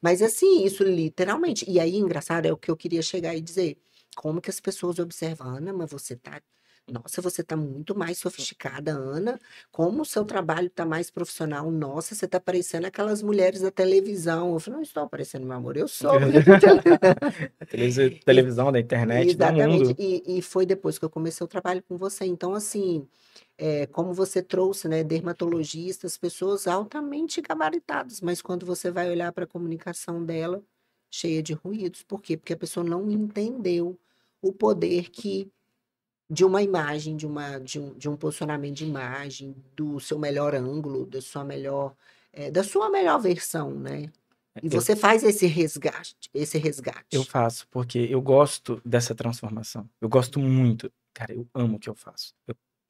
Mas assim, isso literalmente. E aí, engraçado, é o que eu queria chegar e dizer. Como que as pessoas observam, Ana, mas você tá. Nossa, você tá muito mais sofisticada, Ana. Como o seu trabalho tá mais profissional. Nossa, você tá parecendo aquelas mulheres da televisão. Eu falei, não estou aparecendo, meu amor, eu sou mulher da televisão. Televisão, da internet, do Exatamente. mundo. E foi depois que eu comecei o trabalho com você. Então, assim, como você trouxe, né, dermatologistas, pessoas altamente gabaritadas, mas quando você vai olhar para a comunicação dela, cheia de ruídos. Por quê? Porque a pessoa não entendeu o poder que de uma imagem, de um posicionamento de imagem, do seu melhor ângulo, da sua melhor versão, né? E Eu, você faz esse resgate, esse eu resgate. faço, porque eu gosto dessa transformação. Eu gosto muito. Cara, eu amo o que eu faço.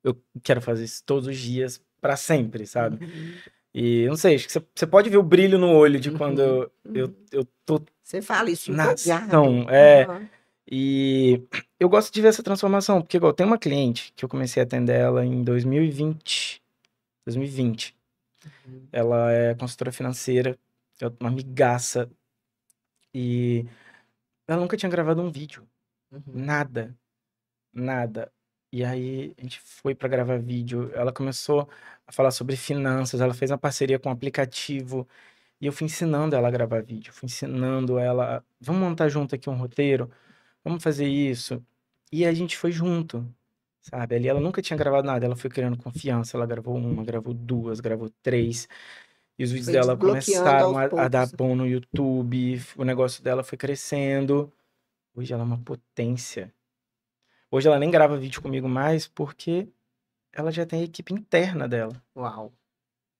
Eu quero fazer isso todos os dias, para sempre, sabe? Uhum, E não sei, acho que você pode ver o brilho no olho de quando uhum, eu, uhum. eu tô Você fala isso na empolgado. ação. Aham. E eu gosto de ver essa transformação, porque igual, tem uma cliente que eu comecei a atender ela em 2020. 2020. Uhum, Ela é consultora financeira, é uma amigaça, e ela nunca tinha gravado um vídeo. uhum. Nada, nada. E aí a gente foi pra gravar vídeo, ela começou a falar sobre finanças, ela fez uma parceria com um aplicativo, e eu fui ensinando ela a gravar vídeo, fui ensinando ela, vamos montar junto aqui um roteiro, vamos fazer isso. E a gente foi junto, sabe? Ali ela nunca tinha gravado nada, ela foi criando confiança, ela gravou uma, gravou duas, gravou três, e os vídeos Foi dela desbloqueando começaram aos a dar poucos. bom no YouTube, o negócio dela foi crescendo. Hoje ela é uma potência. Hoje ela nem grava vídeo comigo mais porque ela já tem a equipe interna dela, Uau,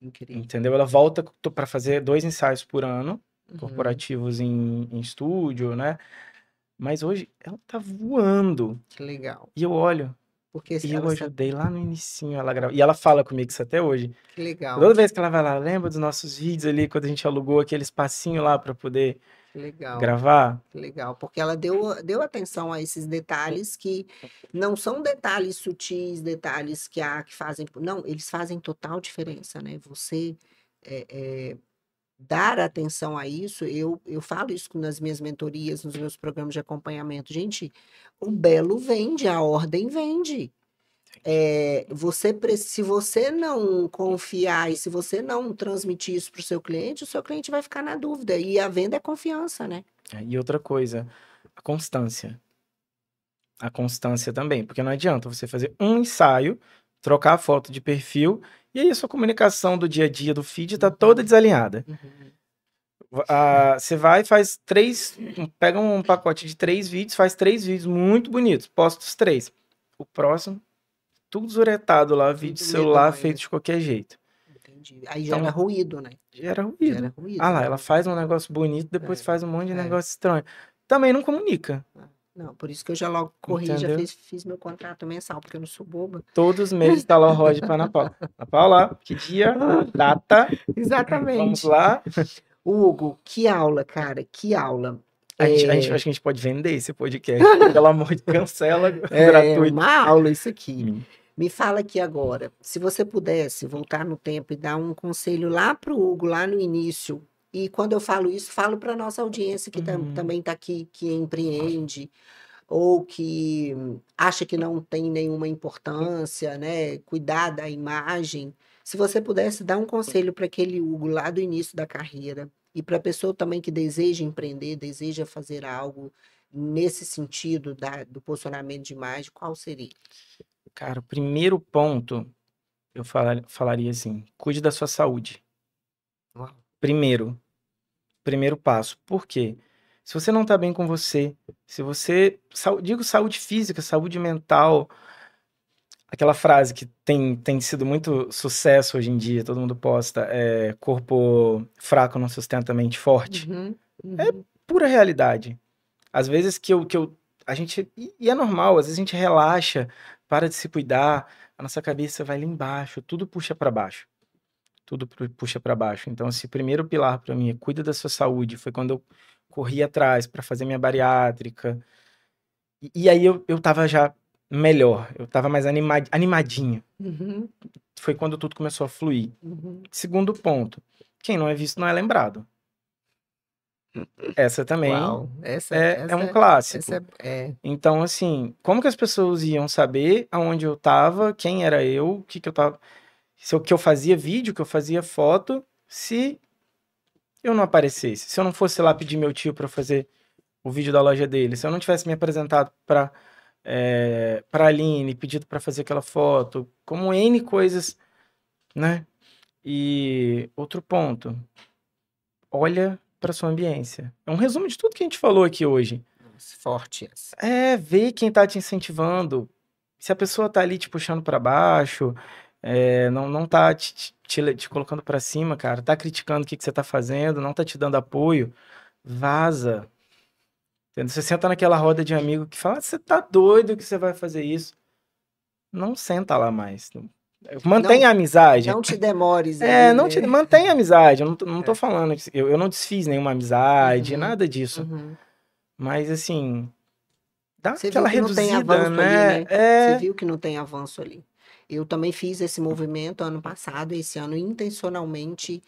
incrível. entendeu? Ela volta para fazer 2 ensaios por ano, Uhum, corporativos em estúdio, né? Mas hoje ela tá voando. que legal. E eu olho, Porque e eu ela sabe. ajudei lá no inicinho ela gravar. E ela fala comigo isso até hoje. Que legal, Toda vez que ela vai lá, lembra dos nossos vídeos ali, quando a gente alugou aquele espacinho lá para poder que legal. gravar? Que legal, porque ela deu atenção a esses detalhes que não são detalhes sutis, detalhes que fazem. Não, eles fazem total diferença, né? Você é, é, dar atenção a isso, eu falo isso nas minhas mentorias, nos meus programas de acompanhamento. Gente, o belo vende, a ordem vende. Se você não confiar e se você não transmitir isso para o seu cliente vai ficar na dúvida. E a venda é confiança, né? E outra coisa, a constância. A constância também, porque não adianta você fazer um ensaio, trocar a foto de perfil, e aí a sua comunicação do dia a dia do feed tá toda Uhum, desalinhada. uhum. Você vai e faz pega um pacote de 3 vídeos, faz 3 vídeos muito bonitos, posta os 3. O próximo, tudo zuretado lá, vídeo Tudo celular medonho. feito de qualquer jeito. Entendi. Aí gera Então, ruído, né? gera Gera ruído. ruído. Ah lá, ela Então, faz um negócio bonito, depois é, faz um monte de é. negócio estranho. Também não comunica, Não, por isso que eu já logo corri, já entendeu? fiz meu contrato mensal, porque eu não sou boba. Todos os meses tá lá o Rod pra Ana Paula. Ana Paula, que dia, data, vamos Exatamente. lá. Hugo, que aula, cara, que aula. Acho que a gente pode vender esse podcast. Pelo amor de cancela É gratuito. uma aula isso aqui. Hum. Me fala aqui agora, se você pudesse voltar no tempo e dar um conselho lá para o Hugo, lá no início, e quando eu falo isso, falo para a nossa audiência que Uhum. também está aqui, que empreende, ou que acha que não tem nenhuma importância, né? Cuidar da imagem. Se você pudesse dar um conselho para aquele Hugo lá do início da carreira, e para a pessoa também que deseja empreender, deseja fazer algo nesse sentido do posicionamento de imagem, qual seria? Cara, o primeiro ponto, eu falaria assim, cuide da sua saúde. Primeiro passo. Por quê? Se você não tá bem com você, se você, digo saúde física, saúde mental, aquela frase que tem sido muito sucesso hoje em dia, todo mundo posta, corpo fraco não sustenta mente forte. Uhum, É uhum. pura realidade. Às vezes a gente, e é normal, às vezes a gente relaxa, para de se cuidar, a nossa cabeça vai lá embaixo, tudo puxa para baixo. Tudo puxa para baixo. Então, esse primeiro pilar para mim é cuida da sua saúde. Foi quando eu corri atrás para fazer minha bariátrica. E aí eu tava já melhor, eu tava mais animadinho. Uhum, Foi quando tudo começou a fluir. uhum. Segundo ponto, quem não é visto não é lembrado. Essa também Uau, essa, é um essa, clássico. essa é. Então, assim, como que as pessoas iam saber aonde eu tava, quem era eu, o que que eu tava, se o que eu fazia vídeo, que eu fazia foto, se eu não aparecesse, se eu não fosse lá pedir meu tio para fazer o vídeo da loja dele, se eu não tivesse me apresentado para Aline, pedido para fazer aquela foto, como N coisas, né? E outro ponto, olha para sua ambiência. É um resumo de tudo que a gente falou aqui hoje. Nossa, forte essa. Ver quem tá te incentivando. Se a pessoa tá ali te puxando para baixo, não tá te colocando para cima, cara, tá criticando o que você tá fazendo, não tá te dando apoio, vaza. Entendeu? Você senta naquela roda de amigo que fala, você tá doido que você vai fazer isso. Não senta lá mais. Mantenha Não, a amizade. não te demores ali, Não te, né? mantenha a amizade. Eu não tô É. falando que eu não desfiz nenhuma amizade, Uhum, nada disso. uhum. Mas assim, dá Você viu aquela que não tem reduzida, avanço ali, né? né? Você viu que não tem avanço ali. Eu também fiz esse movimento ano passado, esse ano intencionalmente,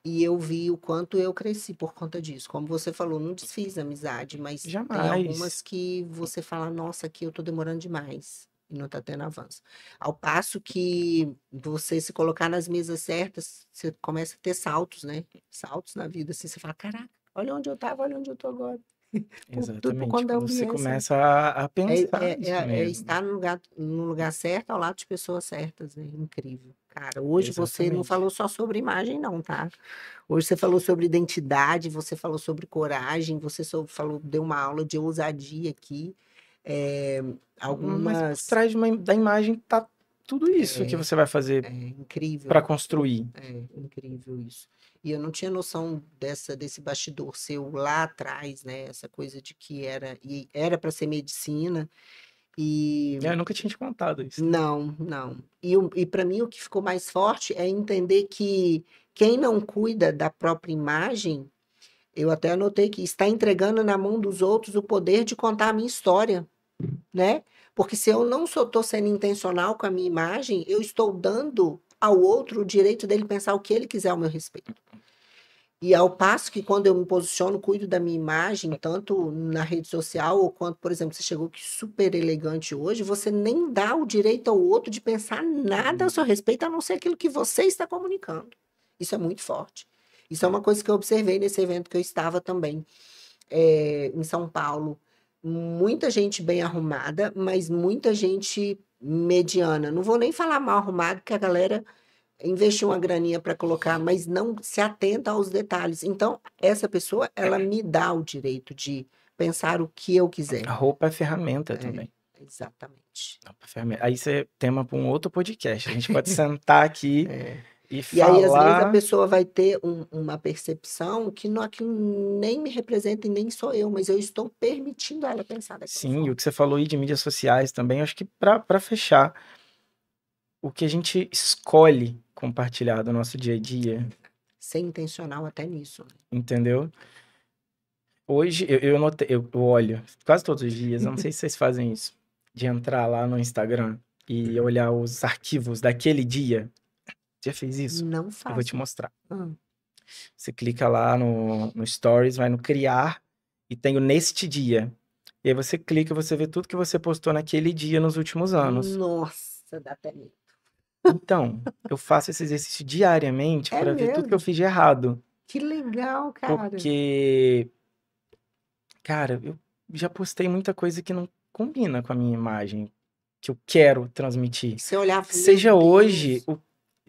e eu vi o quanto eu cresci por conta disso. Como você falou, não desfiz a amizade, mas tem Jamais. algumas que você fala, nossa, aqui eu tô demorando demais e não tá tendo avanço. Ao passo que você se colocar nas mesas certas, você começa a ter saltos, né? Saltos na vida, assim, você fala, caraca, olha onde eu tava, olha onde eu tô agora. Tudo por Exatamente. conta da Quando você ambiência, né? começa a pensar isso É mesmo. estar no lugar certo, ao lado de pessoas certas, né? Incrível. Cara, hoje você não Exatamente. falou só sobre imagem, não, tá? Hoje você falou sobre identidade, você falou sobre coragem, você falou, deu uma aula de ousadia aqui. É, Mas por algumas. trás da imagem tá tudo isso que É, você vai fazer é incrível. para construir. É incrível isso. E eu não tinha noção desse bastidor seu lá atrás, né? Essa coisa de que era para ser medicina. E Eu nunca tinha te contado isso. não, não. E para mim o que ficou mais forte é entender que quem não cuida da própria imagem, eu até anotei que está entregando na mão dos outros o poder de contar a minha história, né? Porque se eu não estou sendo intencional com a minha imagem, eu estou dando ao outro o direito dele pensar o que ele quiser ao meu respeito. E ao passo que quando eu me posiciono, cuido da minha imagem, tanto na rede social, ou quanto, por exemplo, você chegou aqui super elegante hoje, você nem dá o direito ao outro de pensar nada a seu respeito, a não ser aquilo que você está comunicando. Isso é muito forte. Isso é uma coisa que eu observei nesse evento que eu estava também, em São Paulo. Muita gente bem arrumada, mas muita gente mediana. Não vou nem falar mal arrumado, porque a galera investir uma graninha para colocar, mas não se atenta aos detalhes. Então, essa pessoa, ela me dá o direito de pensar o que eu quiser. A roupa é ferramenta É, também. exatamente. Roupa é ferramenta. Aí isso é tema para um outro podcast. A gente pode sentar aqui É. e E aí, às vezes, a falar. pessoa vai ter uma percepção que não, aquilo nem me representa e nem sou eu, mas eu estou permitindo ela pensar daquela Sim, e o forma. que você falou aí de mídias sociais também, acho que para fechar, o que a gente escolhe compartilhar do nosso dia a dia, Ser intencional até nisso, né? entendeu? Hoje eu notei, eu olho quase todos os dias, eu não sei se vocês fazem isso, de entrar lá no Instagram e olhar os arquivos daquele dia. Já fez isso? Não Eu vou te faço. mostrar. Ah, Você clica lá no Stories, vai no criar e tem o neste dia. E aí você clica e você vê tudo que você postou naquele dia nos últimos anos. nossa, dá até medo. Então, eu faço esse exercício diariamente É para ver tudo que eu mesmo? fiz de errado. Que legal, cara. Porque, cara, eu já postei muita coisa que não combina com a minha imagem, que eu quero transmitir. Você olhava, meu Seja hoje, Deus.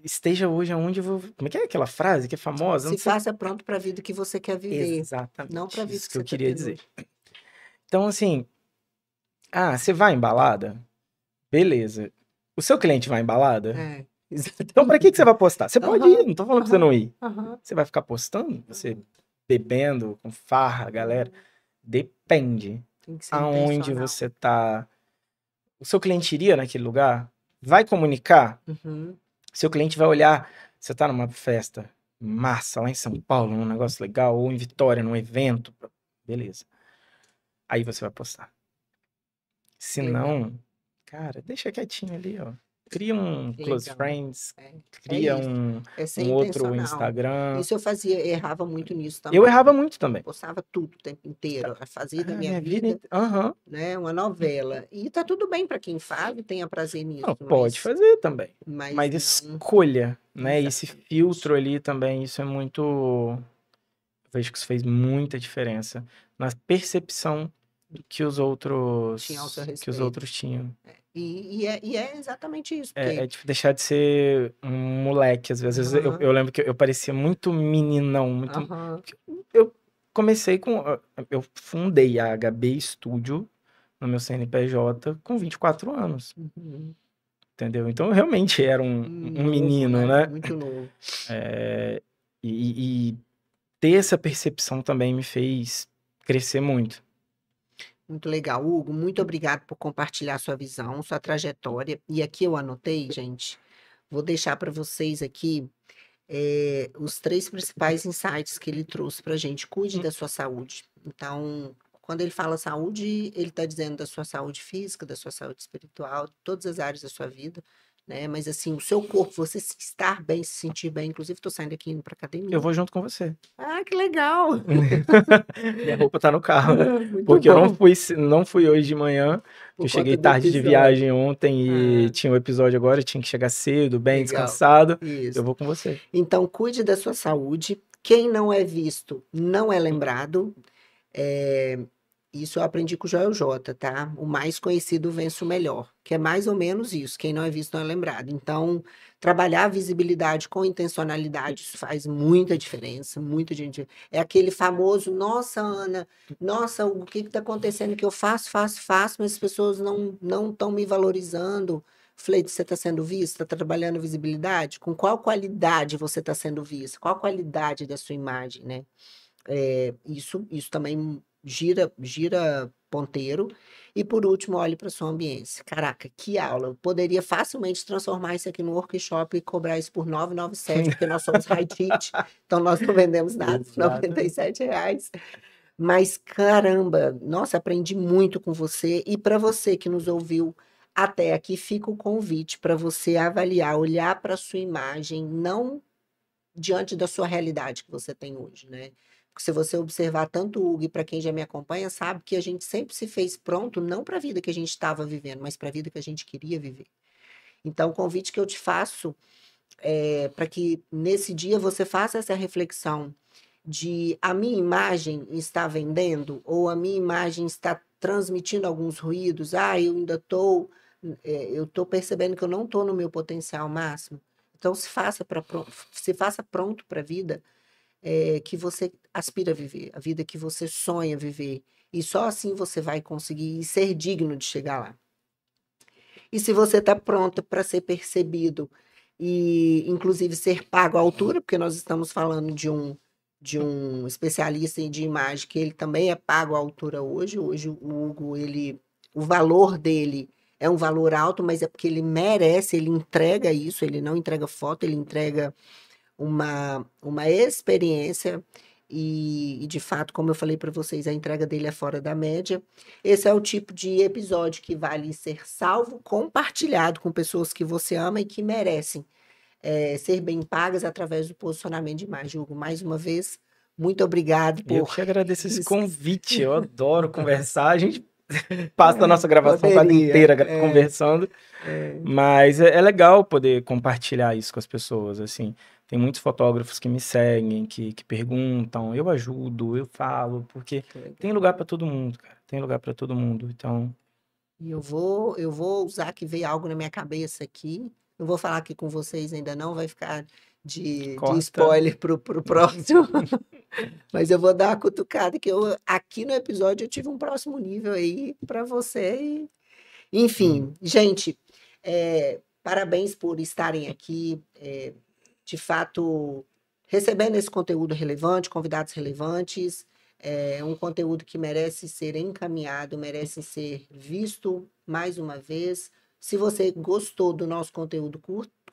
esteja hoje aonde eu vou. Como é que é aquela frase que é famosa? Eu Se não sei. faça pronto para a vida que você quer viver, não Exatamente, para a vida isso que que você eu está queria tendo dizer. hoje. Então, assim, você vai em balada? Beleza. O seu cliente vai em balada? É, Então, pra que você exatamente. vai postar? Você pode ir, Aham, não tô falando pra você aham, não ir. aham. Você vai ficar postando? Você bebendo com farra, galera? Depende. Tem que ser Aonde intencional. você tá. O seu cliente iria naquele lugar? Vai comunicar? Uhum. Seu cliente vai olhar. Você tá numa festa massa lá em São Paulo, num negócio legal, ou em Vitória, num evento. Beleza. Aí você vai postar. Se Legal, não, cara, deixa quietinho ali, ó. Cria um Close legal. Friends, É, é cria isso. um, É ser um outro intencional. Instagram. Isso eu fazia, errava muito nisso Eu também. errava muito Eu também. postava tudo o tempo inteiro. Eu fazia da minha Minha vida. vida, Aham. né, uma novela. E tá tudo bem para quem faz e tenha prazer Não, nisso, pode fazer também. mas Mas não escolha, né? Esse exatamente. filtro ali também, isso é muito. Eu vejo que isso fez muita diferença na percepção do Tinha ao seu que os respeito. outros tinham. E é exatamente isso, porque Deixar de ser um moleque, às vezes. Eu aham, lembro que eu parecia muito meninão, muito. aham, Eu comecei com. Eu fundei a HB Studio no meu CNPJ com 24 anos, uhum. entendeu? Então eu realmente era um Novo, menino, né? né? Muito novo. É, e ter essa percepção também me fez crescer muito. Muito legal. Hugo, muito obrigado por compartilhar sua visão, sua trajetória. E aqui eu anotei, gente, vou deixar para vocês aqui os 3 principais insights que ele trouxe para a gente. Cuide da sua saúde. Então, quando ele fala saúde, ele está dizendo da sua saúde física, da sua saúde espiritual, todas as áreas da sua vida, né? Mas assim, o seu corpo, você estar bem, se sentir bem. Inclusive, estou saindo aqui indo para Eu academia. vou junto com você. Ah, que legal! Minha roupa tá no carro. Muito Porque eu bom. não fui hoje de manhã, que Por eu cheguei conta do tarde de episódio. viagem ontem e Ah, tinha o episódio agora, eu tinha que chegar cedo, bem legal. descansado. Eu Isso. vou com você. Então, cuide da sua saúde. Quem não é visto não é lembrado. É, isso eu aprendi com o Joel J, tá? O mais conhecido vence o melhor, que é mais ou menos isso. Quem não é visto não é lembrado. Então, trabalhar a visibilidade com intencionalidade, isso faz muita diferença, muita gente. É aquele famoso, nossa, Ana, nossa, o que está acontecendo que eu faço, faço, faço, mas as pessoas não estão me valorizando. Falei, você está sendo visto? Está trabalhando visibilidade? Com qual qualidade você está sendo visto? Qual a qualidade da sua imagem, né? Isso também gira ponteiro. E por último, olhe para sua ambiência. Caraca, que aula! Eu poderia facilmente transformar isso aqui num workshop e cobrar isso por 997, porque nós somos high ticket, então nós não vendemos nada por Exato. R$ 97. Mas caramba, nossa, aprendi muito com você. E para você que nos ouviu até aqui, fica o convite para você avaliar, olhar para sua imagem, não diante da sua realidade que você tem hoje, né? Porque se você observar tanto o Hugo e para quem já me acompanha, sabe que a gente sempre se fez pronto, não para a vida que a gente estava vivendo, mas para a vida que a gente queria viver. Então, o convite que eu te faço é para que nesse dia você faça essa reflexão de a minha imagem está vendendo ou a minha imagem está transmitindo alguns ruídos. Ah, eu tô percebendo que eu não estou no meu potencial máximo. Então se faça pronto para a vida que você aspira a viver, a vida que você sonha viver. E só assim você vai conseguir ser digno de chegar lá. E se você está pronta para ser percebido e, inclusive, ser pago à altura, porque nós estamos falando de um especialista de imagem que ele também é pago à altura hoje. Hoje o Hugo, o valor dele é um valor alto, mas é porque ele merece, ele entrega isso, ele não entrega foto, ele entrega uma experiência e, de fato, como eu falei para vocês, a entrega dele é fora da média. Esse é o tipo de episódio que vale ser salvo, compartilhado com pessoas que você ama e que merecem ser bem pagas através do posicionamento de imagem. Hugo, mais uma vez, muito obrigado Eu por que agradeço esse isso. convite. Eu adoro conversar. A gente passa a nossa gravação quase Poderia. inteira conversando. Mas é legal poder compartilhar isso com as pessoas, assim. Tem muitos fotógrafos que me seguem, que perguntam, eu ajudo, eu falo, porque Que legal. tem lugar para todo mundo, cara. Tem lugar para todo mundo. Então, E eu vou usar que veio algo na minha cabeça aqui. Não vou falar aqui com vocês ainda não, vai ficar de Corta. spoiler pro próximo. Mas eu vou dar uma cutucada que aqui no episódio eu tive um próximo nível aí para você. Enfim, gente, parabéns por estarem aqui, de fato, recebendo esse conteúdo relevante, convidados relevantes. É um conteúdo que merece ser encaminhado, merece ser visto mais uma vez. Se você gostou do nosso conteúdo,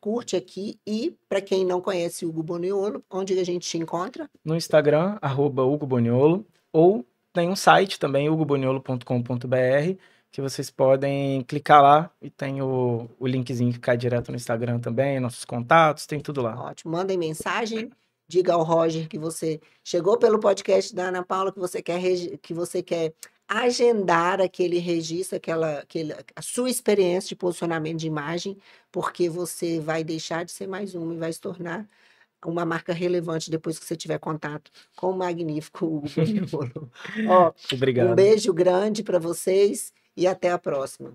curte aqui. E para quem não conhece Hugo Boniolo, onde a gente te encontra? No Instagram, @HugoBoniolo, ou tem um site também, hugoboniolo.com.br, que vocês podem clicar lá e tem o linkzinho que cai direto no Instagram também, nossos contatos, tem tudo lá. Ótimo, mandem mensagem, diga ao Roger que você chegou pelo podcast da Ana Paula, que você quer agendar aquele registro, a sua experiência de posicionamento de imagem, porque você vai deixar de ser mais uma e vai se tornar uma marca relevante depois que você tiver contato com o magnífico Hugo Boniolo. Ó, um Obrigado. beijo grande para vocês e até a próxima.